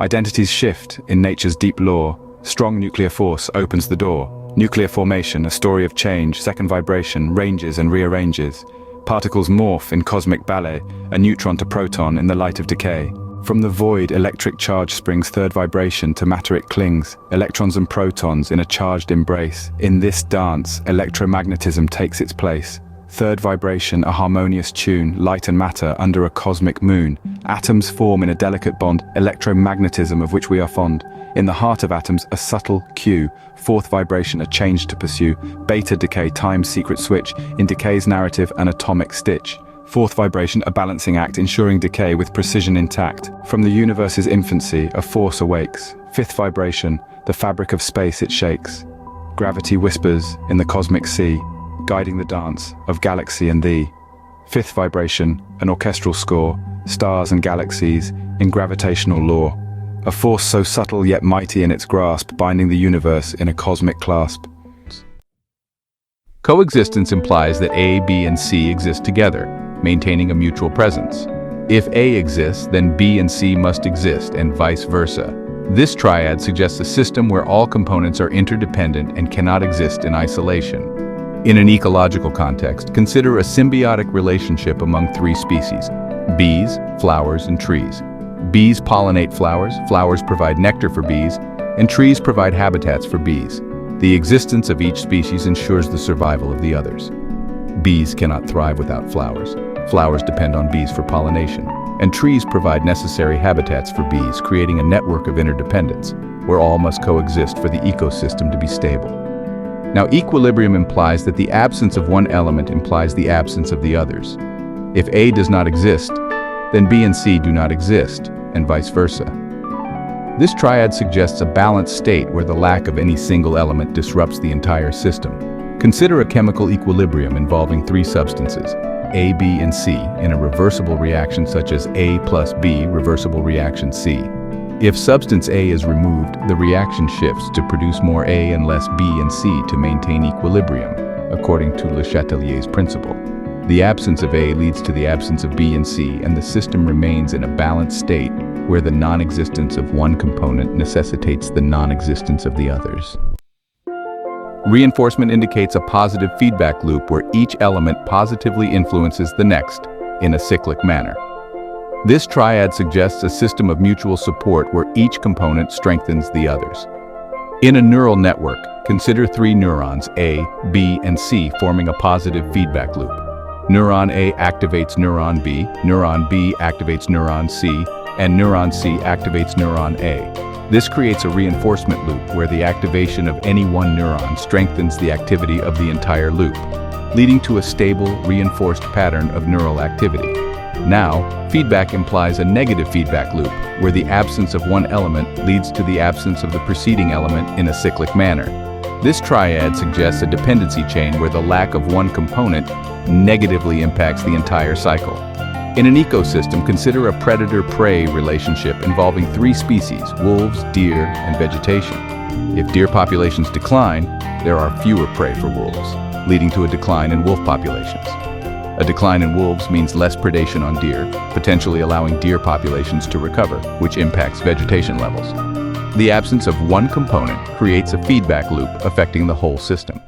Identities shift in nature's deep lore. Strong nuclear force opens the door. Nuclear formation, a story of change, second vibration, ranges and rearranges. Particles morph in cosmic ballet, a neutron to proton in the light of decay. From the void, electric charge springs, third vibration, to matter it clings. Electrons and protons in a charged embrace. In this dance, electromagnetism takes its place. Third vibration, a harmonious tune, light and matter under a cosmic moon. Atoms form in a delicate bond, electromagnetism of which we are fond. In the heart of atoms, a subtle cue. Fourth vibration, a change to pursue. Beta decay, time's secret switch. In decay's narrative, an atomic stitch. Fourth vibration, a balancing act, ensuring decay with precision intact. From the universe's infancy, a force awakes. Fifth vibration, the fabric of space it shakes. Gravity whispers in the cosmic sea, guiding the dance of galaxy and thee. Fifth vibration, an orchestral score, stars and galaxies in gravitational law. A force so subtle yet mighty in its grasp, binding the universe in a cosmic clasp. Coexistence implies that A, B, and C exist together, maintaining a mutual presence. If A exists, then B and C must exist, and vice versa. This triad suggests a system where all components are interdependent and cannot exist in isolation. In an ecological context, consider a symbiotic relationship among three species: bees, flowers, and trees. Bees pollinate flowers, flowers provide nectar for bees, and trees provide habitats for bees. The existence of each species ensures the survival of the others. Bees cannot thrive without flowers. Flowers depend on bees for pollination, and trees provide necessary habitats for bees, creating a network of interdependence, where all must coexist for the ecosystem to be stable. Now, equilibrium implies that the absence of one element implies the absence of the others. If A does not exist, then B and C do not exist, and vice versa. This triad suggests a balanced state where the lack of any single element disrupts the entire system. Consider a chemical equilibrium involving three substances, A, B, and C, in a reversible reaction such as A plus B, reversible reaction C. If substance A is removed, the reaction shifts to produce more A and less B and C to maintain equilibrium, according to Le Chatelier's principle. The absence of A leads to the absence of B and C, and the system remains in a balanced state where the non-existence of one component necessitates the non-existence of the others. Reinforcement indicates a positive feedback loop where each element positively influences the next in a cyclic manner. This triad suggests a system of mutual support where each component strengthens the others. In a neural network, consider three neurons, A, B, and C, forming a positive feedback loop. Neuron A activates neuron B activates neuron C, and neuron C activates neuron A. This creates a reinforcement loop where the activation of any one neuron strengthens the activity of the entire loop, leading to a stable, reinforced pattern of neural activity. Now, feedback implies a negative feedback loop, where the absence of one element leads to the absence of the preceding element in a cyclic manner. This triad suggests a dependency chain where the lack of one component negatively impacts the entire cycle. In an ecosystem, consider a predator-prey relationship involving three species, wolves, deer, and vegetation. If deer populations decline, there are fewer prey for wolves, leading to a decline in wolf populations. A decline in wolves means less predation on deer, potentially allowing deer populations to recover, which impacts vegetation levels. The absence of one component creates a feedback loop affecting the whole system.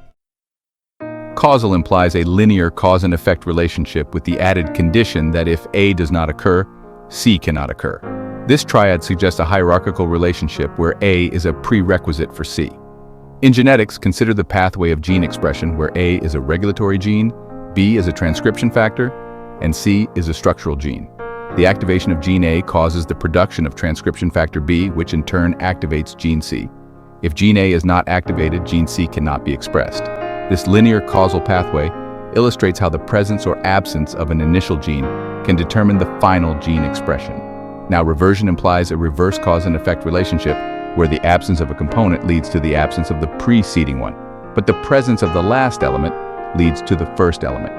Causal implies a linear cause and effect relationship with the added condition that if A does not occur, C cannot occur. This triad suggests a hierarchical relationship where A is a prerequisite for C. In genetics, consider the pathway of gene expression where A is a regulatory gene, B is a transcription factor, and C is a structural gene. The activation of gene A causes the production of transcription factor B, which in turn activates gene C. If gene A is not activated, gene C cannot be expressed. This linear causal pathway illustrates how the presence or absence of an initial gene can determine the final gene expression. Now, reversion implies a reverse cause and effect relationship where the absence of a component leads to the absence of the preceding one, but the presence of the last element leads to the first element.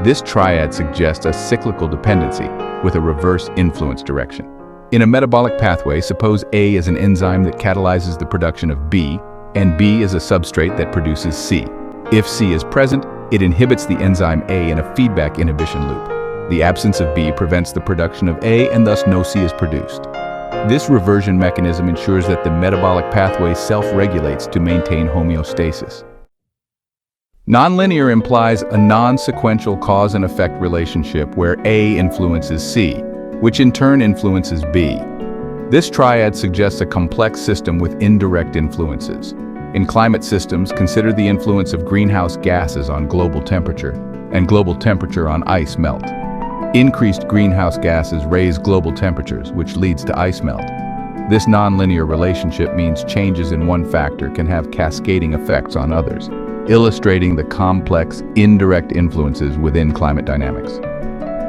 This triad suggests a cyclical dependency with a reverse influence direction. In a metabolic pathway, suppose A is an enzyme that catalyzes the production of B, and B is a substrate that produces C. If C is present, it inhibits the enzyme A in a feedback inhibition loop. The absence of B prevents the production of A, and thus no C is produced. This reversion mechanism ensures that the metabolic pathway self-regulates to maintain homeostasis. Nonlinear implies a non-sequential cause and effect relationship where A influences C, which in turn influences B. This triad suggests a complex system with indirect influences. In climate systems, consider the influence of greenhouse gases on global temperature and global temperature on ice melt. Increased greenhouse gases raise global temperatures, which leads to ice melt. This nonlinear relationship means changes in one factor can have cascading effects on others, illustrating the complex, indirect influences within climate dynamics.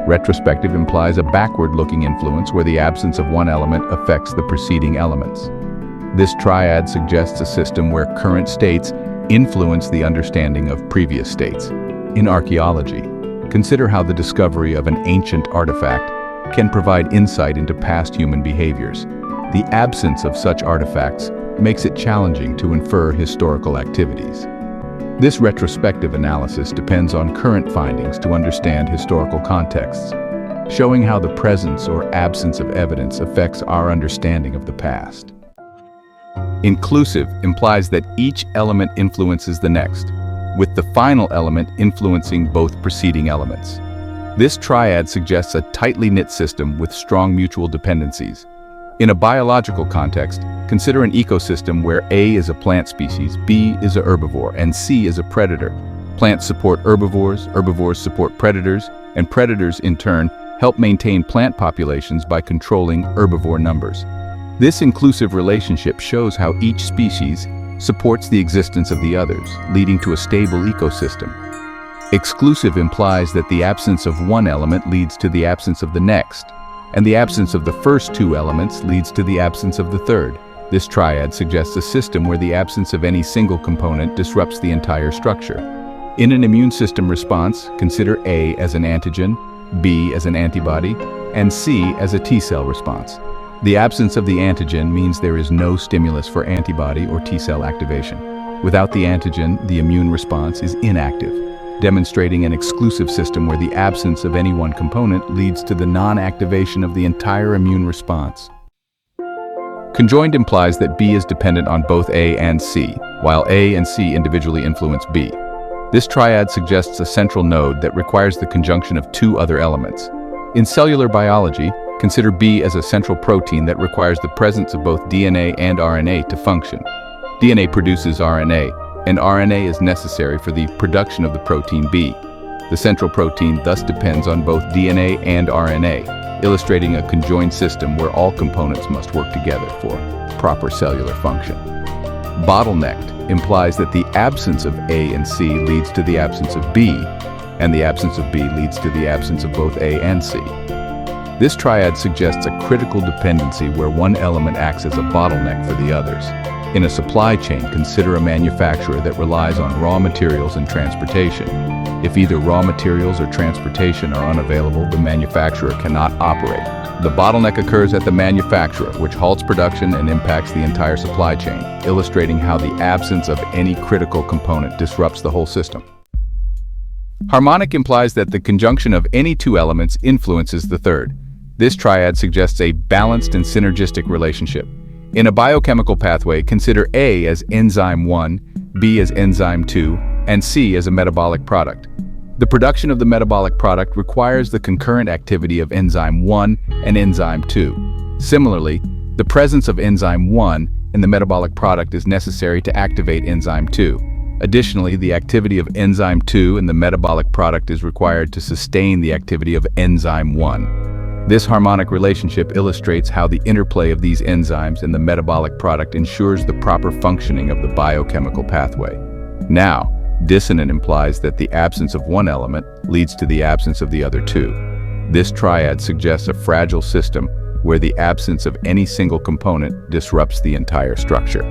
Retrospective implies a backward-looking influence where the absence of one element affects the preceding elements. This triad suggests a system where current states influence the understanding of previous states. In archaeology, consider how the discovery of an ancient artifact can provide insight into past human behaviors. The absence of such artifacts makes it challenging to infer historical activities. This retrospective analysis depends on current findings to understand historical contexts, showing how the presence or absence of evidence affects our understanding of the past. Inclusive implies that each element influences the next, with the final element influencing both preceding elements. This triad suggests a tightly knit system with strong mutual dependencies. In a biological context, consider an ecosystem where A is a plant species, B is a herbivore, and C is a predator. Plants support herbivores, herbivores support predators, and predators in turn help maintain plant populations by controlling herbivore numbers. This inclusive relationship shows how each species supports the existence of the others, leading to a stable ecosystem. Exclusive implies that the absence of one element leads to the absence of the next, and the absence of the first two elements leads to the absence of the third. This triad suggests a system where the absence of any single component disrupts the entire structure. In an immune system response, consider A as an antigen, B as an antibody, and C as a T-cell response. The absence of the antigen means there is no stimulus for antibody or T-cell activation. Without the antigen, the immune response is inactive, demonstrating an exclusive system where the absence of any one component leads to the non-activation of the entire immune response. Conjoined implies that B is dependent on both A and C, while A and C individually influence B. This triad suggests a central node that requires the conjunction of two other elements. In cellular biology, consider B as a central protein that requires the presence of both DNA and RNA to function. DNA produces RNA, and RNA is necessary for the production of the protein B. The central protein thus depends on both DNA and RNA, illustrating a conjoined system where all components must work together for proper cellular function. Bottlenecked implies that the absence of A and C leads to the absence of B, and the absence of B leads to the absence of both A and C. This triad suggests a critical dependency where one element acts as a bottleneck for the others. In a supply chain, consider a manufacturer that relies on raw materials and transportation. If either raw materials or transportation are unavailable, the manufacturer cannot operate. The bottleneck occurs at the manufacturer, which halts production and impacts the entire supply chain, illustrating how the absence of any critical component disrupts the whole system. Harmonic implies that the conjunction of any two elements influences the third. This triad suggests a balanced and synergistic relationship. In a biochemical pathway, consider A as enzyme 1, B as enzyme 2, and C as a metabolic product. The production of the metabolic product requires the concurrent activity of enzyme 1 and enzyme 2. Similarly, the presence of enzyme 1 in the metabolic product is necessary to activate enzyme 2. Additionally, the activity of enzyme 2 in the metabolic product is required to sustain the activity of enzyme 1. This harmonic relationship illustrates how the interplay of these enzymes in the metabolic product ensures the proper functioning of the biochemical pathway. Now, dissonant implies that the absence of one element leads to the absence of the other two. This triad suggests a fragile system where the absence of any single component disrupts the entire structure.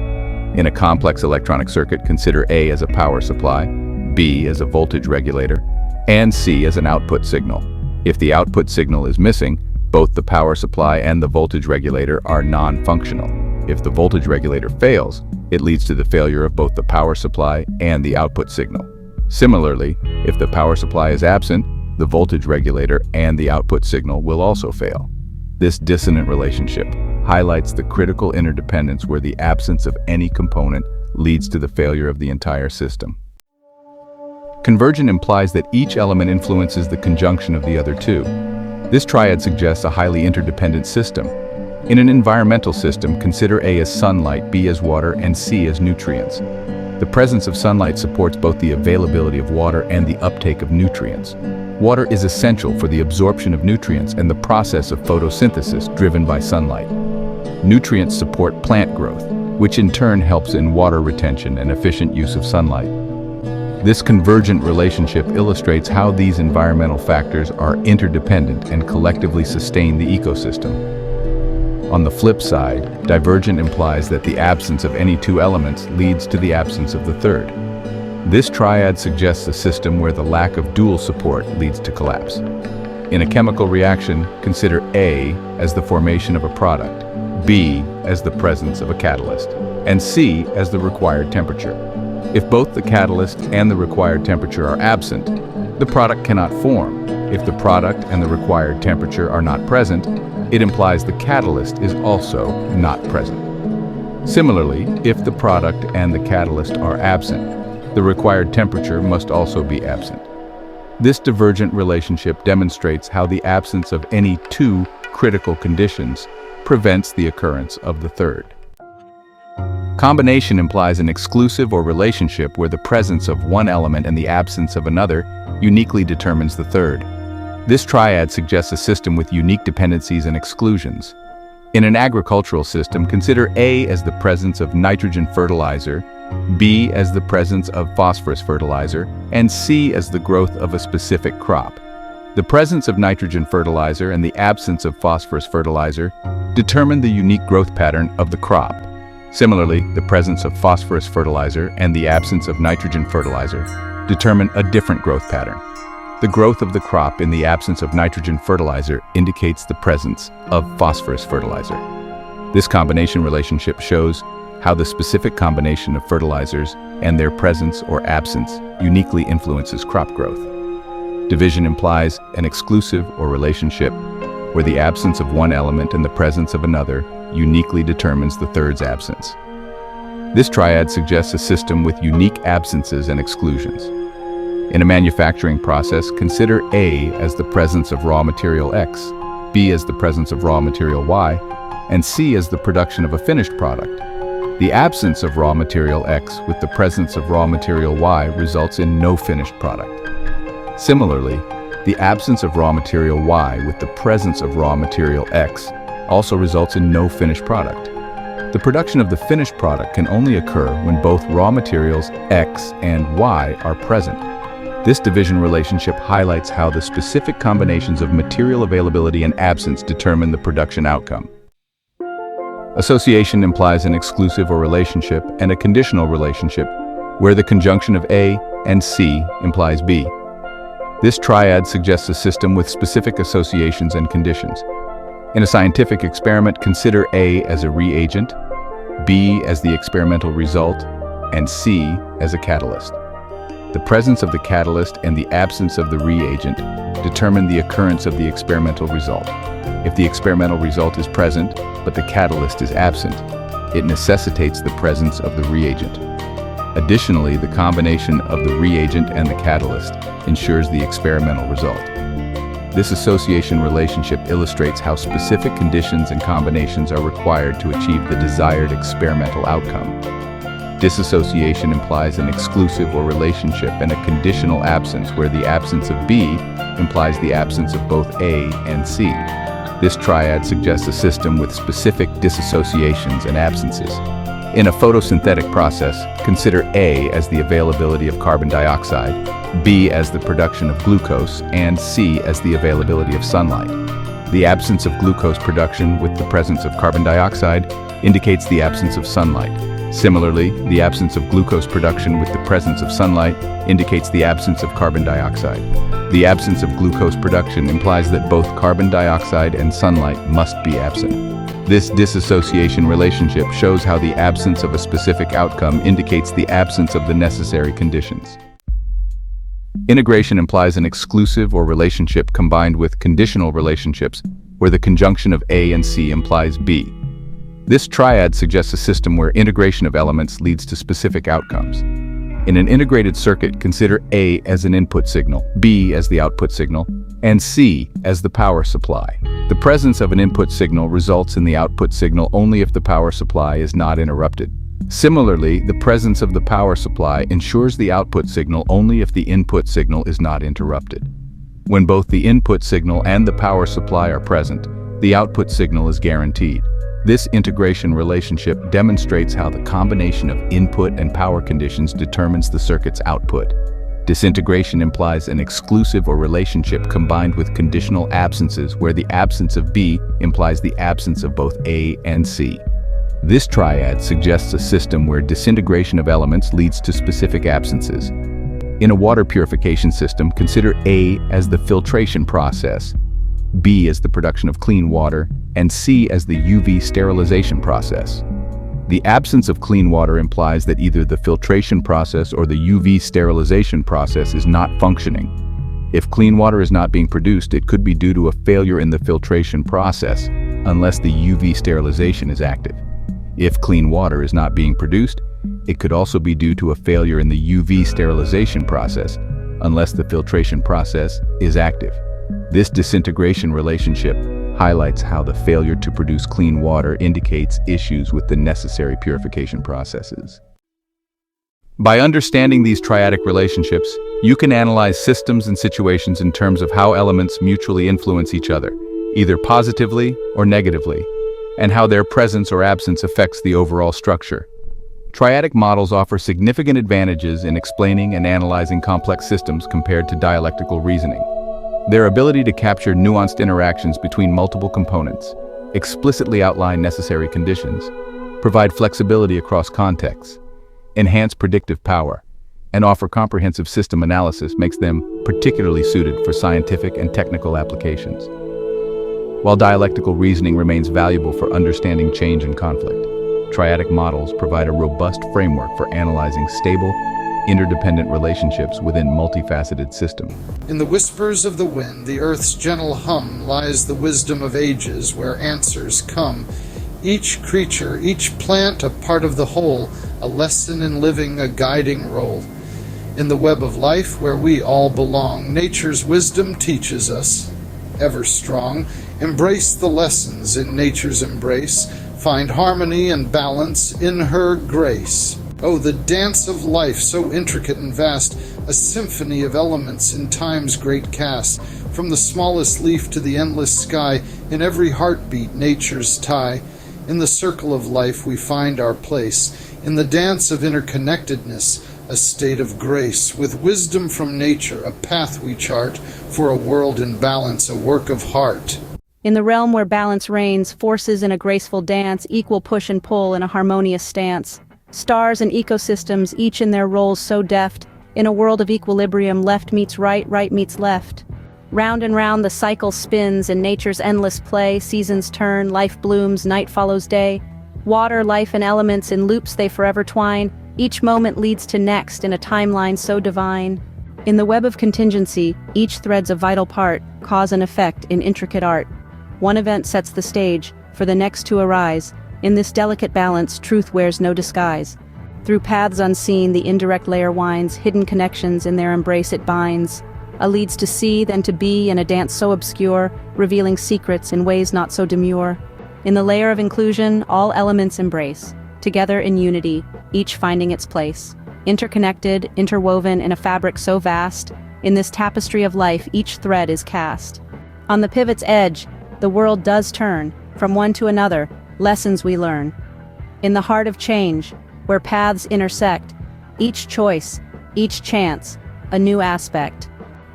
In a complex electronic circuit, consider A as a power supply, B as a voltage regulator, and C as an output signal. If the output signal is missing, both the power supply and the voltage regulator are non-functional. If the voltage regulator fails, it leads to the failure of both the power supply and the output signal. Similarly, if the power supply is absent, the voltage regulator and the output signal will also fail. This dissonant relationship highlights the critical interdependence where the absence of any component leads to the failure of the entire system. Convergent implies that each element influences the conjunction of the other two. This triad suggests a highly interdependent system. In an environmental system, consider A as sunlight, B as water, and C as nutrients. The presence of sunlight supports both the availability of water and the uptake of nutrients. Water is essential for the absorption of nutrients and the process of photosynthesis driven by sunlight. Nutrients support plant growth, which in turn helps in water retention and efficient use of sunlight. This convergent relationship illustrates how these environmental factors are interdependent and collectively sustain the ecosystem. On the flip side, divergent implies that the absence of any two elements leads to the absence of the third. This triad suggests a system where the lack of dual support leads to collapse. In a chemical reaction, consider A as the formation of a product, B as the presence of a catalyst, and C as the required temperature. If both the catalyst and the required temperature are absent, the product cannot form. If the product and the required temperature are not present, it implies the catalyst is also not present. Similarly, if the product and the catalyst are absent, the required temperature must also be absent. This divergent relationship demonstrates how the absence of any two critical conditions prevents the occurrence of the third. Combination implies an exclusive or relationship where the presence of one element and the absence of another uniquely determines the third. This triad suggests a system with unique dependencies and exclusions. In an agricultural system, consider A as the presence of nitrogen fertilizer, B as the presence of phosphorus fertilizer, and C as the growth of a specific crop. The presence of nitrogen fertilizer and the absence of phosphorus fertilizer determine the unique growth pattern of the crop. Similarly, the presence of phosphorus fertilizer and the absence of nitrogen fertilizer determine a different growth pattern. The growth of the crop in the absence of nitrogen fertilizer indicates the presence of phosphorus fertilizer. This combination relationship shows how the specific combination of fertilizers and their presence or absence uniquely influences crop growth. Division implies an exclusive or relationship where the absence of one element and the presence of another uniquely determines the third's absence. This triad suggests a system with unique absences and exclusions. In a manufacturing process, consider A as the presence of raw material X, B as the presence of raw material Y, and C as the production of a finished product. The absence of raw material X with the presence of raw material Y results in no finished product. Similarly, the absence of raw material Y with the presence of raw material X also results in no finished product. The production of the finished product can only occur when both raw materials X and Y are present. This division relationship highlights how the specific combinations of material availability and absence determine the production outcome. Association implies an exclusive or relationship and a conditional relationship where the conjunction of A and C implies B. This triad suggests a system with specific associations and conditions. In a scientific experiment, consider A as a reagent, B as the experimental result, and C as a catalyst. The presence of the catalyst and the absence of the reagent determine the occurrence of the experimental result. If the experimental result is present, but the catalyst is absent, it necessitates the presence of the reagent. Additionally, the combination of the reagent and the catalyst ensures the experimental result. This association relationship illustrates how specific conditions and combinations are required to achieve the desired experimental outcome. Disassociation implies an exclusive or relationship and a conditional absence where the absence of B implies the absence of both A and C. This triad suggests a system with specific disassociations and absences. In a photosynthetic process, consider A as the availability of carbon dioxide, B as the production of glucose, and C as the availability of sunlight. The absence of glucose production with the presence of carbon dioxide indicates the absence of sunlight. Similarly, the absence of glucose production with the presence of sunlight indicates the absence of carbon dioxide. The absence of glucose production implies that both carbon dioxide and sunlight must be absent. This disassociation relationship shows how the absence of a specific outcome indicates the absence of the necessary conditions. Integration implies an exclusive or relationship combined with conditional relationships where the conjunction of A and C implies B. This triad suggests a system where integration of elements leads to specific outcomes. In an integrated circuit, consider A as an input signal, B as the output signal, and C as the power supply. The presence of an input signal results in the output signal only if the power supply is not interrupted. Similarly, the presence of the power supply ensures the output signal only if the input signal is not interrupted. When both the input signal and the power supply are present, the output signal is guaranteed. This integration relationship demonstrates how the combination of input and power conditions determines the circuit's output. Disintegration implies an exclusive or relationship combined with conditional absences where the absence of B implies the absence of both A and C. This triad suggests a system where disintegration of elements leads to specific absences. In a water purification system, consider A as the filtration process, B as the production of clean water, and C as the UV sterilization process. The absence of clean water implies that either the filtration process or the UV sterilization process is not functioning. If clean water is not being produced, it could be due to a failure in the filtration process, unless the UV sterilization is active. If clean water is not being produced, it could also be due to a failure in the UV sterilization process, unless the filtration process is active. This disintegration relationship highlights how the failure to produce clean water indicates issues with the necessary purification processes. By understanding these triadic relationships, you can analyze systems and situations in terms of how elements mutually influence each other, either positively or negatively, and how their presence or absence affects the overall structure. Triadic models offer significant advantages in explaining and analyzing complex systems compared to dialectical reasoning. Their ability to capture nuanced interactions between multiple components, explicitly outline necessary conditions, provide flexibility across contexts, enhance predictive power, and offer comprehensive system analysis makes them particularly suited for scientific and technical applications. While dialectical reasoning remains valuable for understanding change and conflict, triadic models provide a robust framework for analyzing stable, interdependent relationships within multifaceted systems. In the whispers of the wind, the earth's gentle hum, lies the wisdom of ages where answers come. Each creature, each plant a part of the whole, a lesson in living, a guiding role. In the web of life where we all belong, nature's wisdom teaches us, ever strong. Embrace the lessons in nature's embrace. Find harmony and balance in her grace. Oh, the dance of life, so intricate and vast, a symphony of elements in time's great cast. From the smallest leaf to the endless sky, in every heartbeat nature's tie. In the circle of life we find our place. In the dance of interconnectedness, a state of grace. With wisdom from nature, a path we chart, for a world in balance, a work of heart. In the realm where balance reigns, forces in a graceful dance, equal push and pull in a harmonious stance. Stars and ecosystems, each in their roles so deft. In a world of equilibrium, left meets right, right meets left. Round and round the cycle spins in nature's endless play. Seasons turn, life blooms, night follows day. Water, life, and elements in loops they forever twine. Each moment leads to next in a timeline so divine. In the web of contingency, each thread's a vital part, cause and effect in intricate art. One event sets the stage, for the next to arise. In this delicate balance, truth wears no disguise. Through paths unseen, the indirect layer winds, hidden connections in their embrace it binds. A leads to see, then to be, in a dance so obscure, revealing secrets in ways not so demure. In the layer of inclusion, all elements embrace, together in unity, each finding its place. Interconnected, interwoven in a fabric so vast, in this tapestry of life each thread is cast. On the pivot's edge, the world does turn, from one to another, lessons we learn. In the heart of change, where paths intersect, each choice, each chance, a new aspect.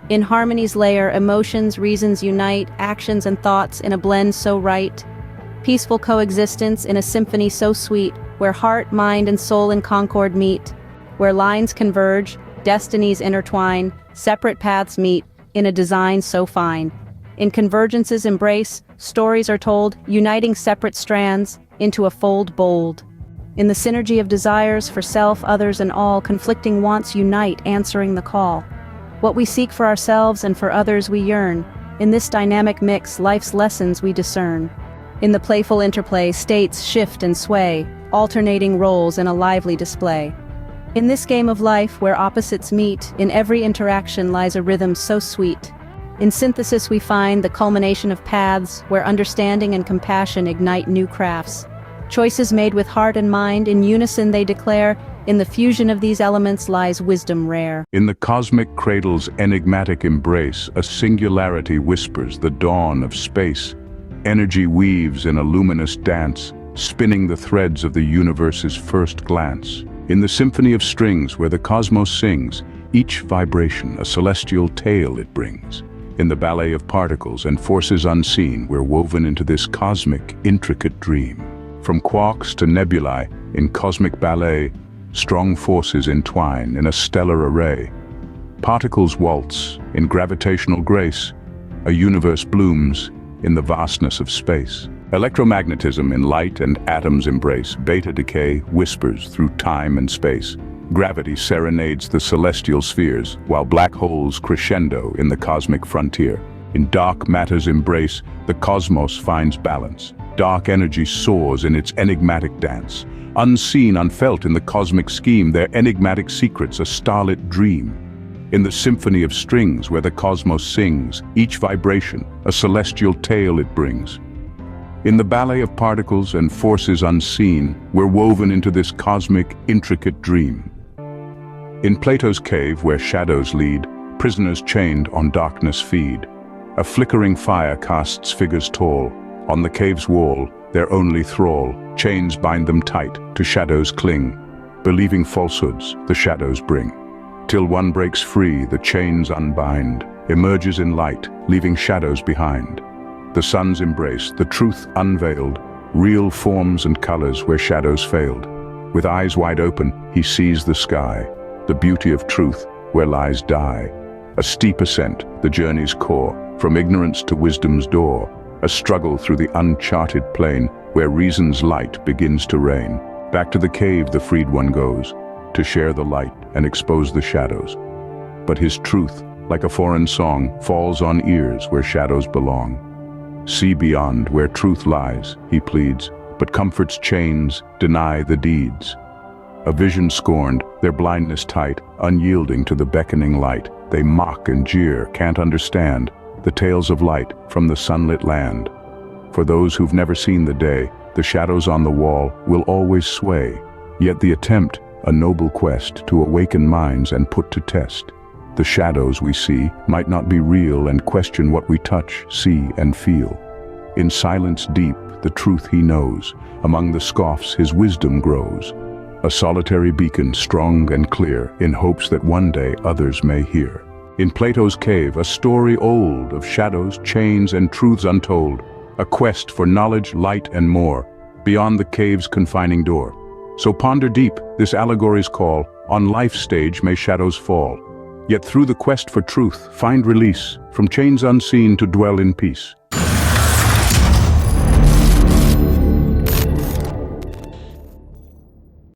In harmony's layer, emotions, reasons unite, actions and thoughts in a blend so right. Peaceful coexistence in a symphony so sweet, where heart, mind, and soul in concord meet, where lines converge, destinies intertwine, separate paths meet, in a design so fine. In convergence's embrace, stories are told, uniting separate strands into a fold bold. In the synergy of desires for self, others, and all, conflicting wants unite, answering the call. What we seek for ourselves and for others we yearn. In this dynamic mix, life's lessons we discern. In the playful interplay, states shift and sway, alternating roles in a lively display. In this game of life, where opposites meet, in every interaction lies a rhythm so sweet. In synthesis we find the culmination of paths, where understanding and compassion ignite new crafts. Choices made with heart and mind, in unison they declare, in the fusion of these elements lies wisdom rare. In the cosmic cradle's enigmatic embrace, a singularity whispers the dawn of space. Energy weaves in a luminous dance, spinning the threads of the universe's first glance. In the symphony of strings where the cosmos sings, each vibration a celestial tale it brings. In the ballet of particles and forces unseen, we're woven into this cosmic, intricate dream. From quarks to nebulae, in cosmic ballet, strong forces entwine in a stellar array. Particles waltz in gravitational grace, a universe blooms in the vastness of space. Electromagnetism in light and atoms embrace, beta decay whispers through time and space. Gravity serenades the celestial spheres, while black holes crescendo in the cosmic frontier. In dark matter's embrace, the cosmos finds balance. Dark energy soars in its enigmatic dance. Unseen, unfelt in the cosmic scheme, their enigmatic secrets a starlit dream. In the symphony of strings where the cosmos sings, each vibration a celestial tale it brings. In the ballet of particles and forces unseen, we're woven into this cosmic, intricate dream. In Plato's cave where shadows lead, prisoners chained on darkness feed. A flickering fire casts figures tall. On the cave's wall, their only thrall, chains bind them tight, to shadows cling. Believing falsehoods, the shadows bring. Till one breaks free, the chains unbind, emerges in light, leaving shadows behind. The sun's embrace, the truth unveiled, real forms and colors where shadows failed. With eyes wide open, he sees the sky, the beauty of truth where lies die. A steep ascent, the journey's core, from ignorance to wisdom's door. A struggle through the uncharted plain, where reason's light begins to reign. Back to the cave the freed one goes, to share the light and expose the shadows. But his truth, like a foreign song, falls on ears where shadows belong. See beyond where truth lies, he pleads, but comfort's chains deny the deeds. A vision scorned, their blindness tight, unyielding to the beckoning light. They mock and jeer, can't understand the tales of light from the sunlit land. For those who've never seen the day, the shadows on the wall will always sway. Yet the attempt, a noble quest to awaken minds and put to test. The shadows we see might not be real and question what we touch, see, and feel. In silence deep, the truth he knows. Among the scoffs his wisdom grows. A solitary beacon strong and clear, in hopes that one day others may hear. In Plato's cave, a story old of shadows, chains, and truths untold. A quest for knowledge, light, and more, beyond the cave's confining door. So ponder deep this allegory's call. On life's stage may shadows fall. Yet through the quest for truth, find release. From chains unseen to dwell in peace.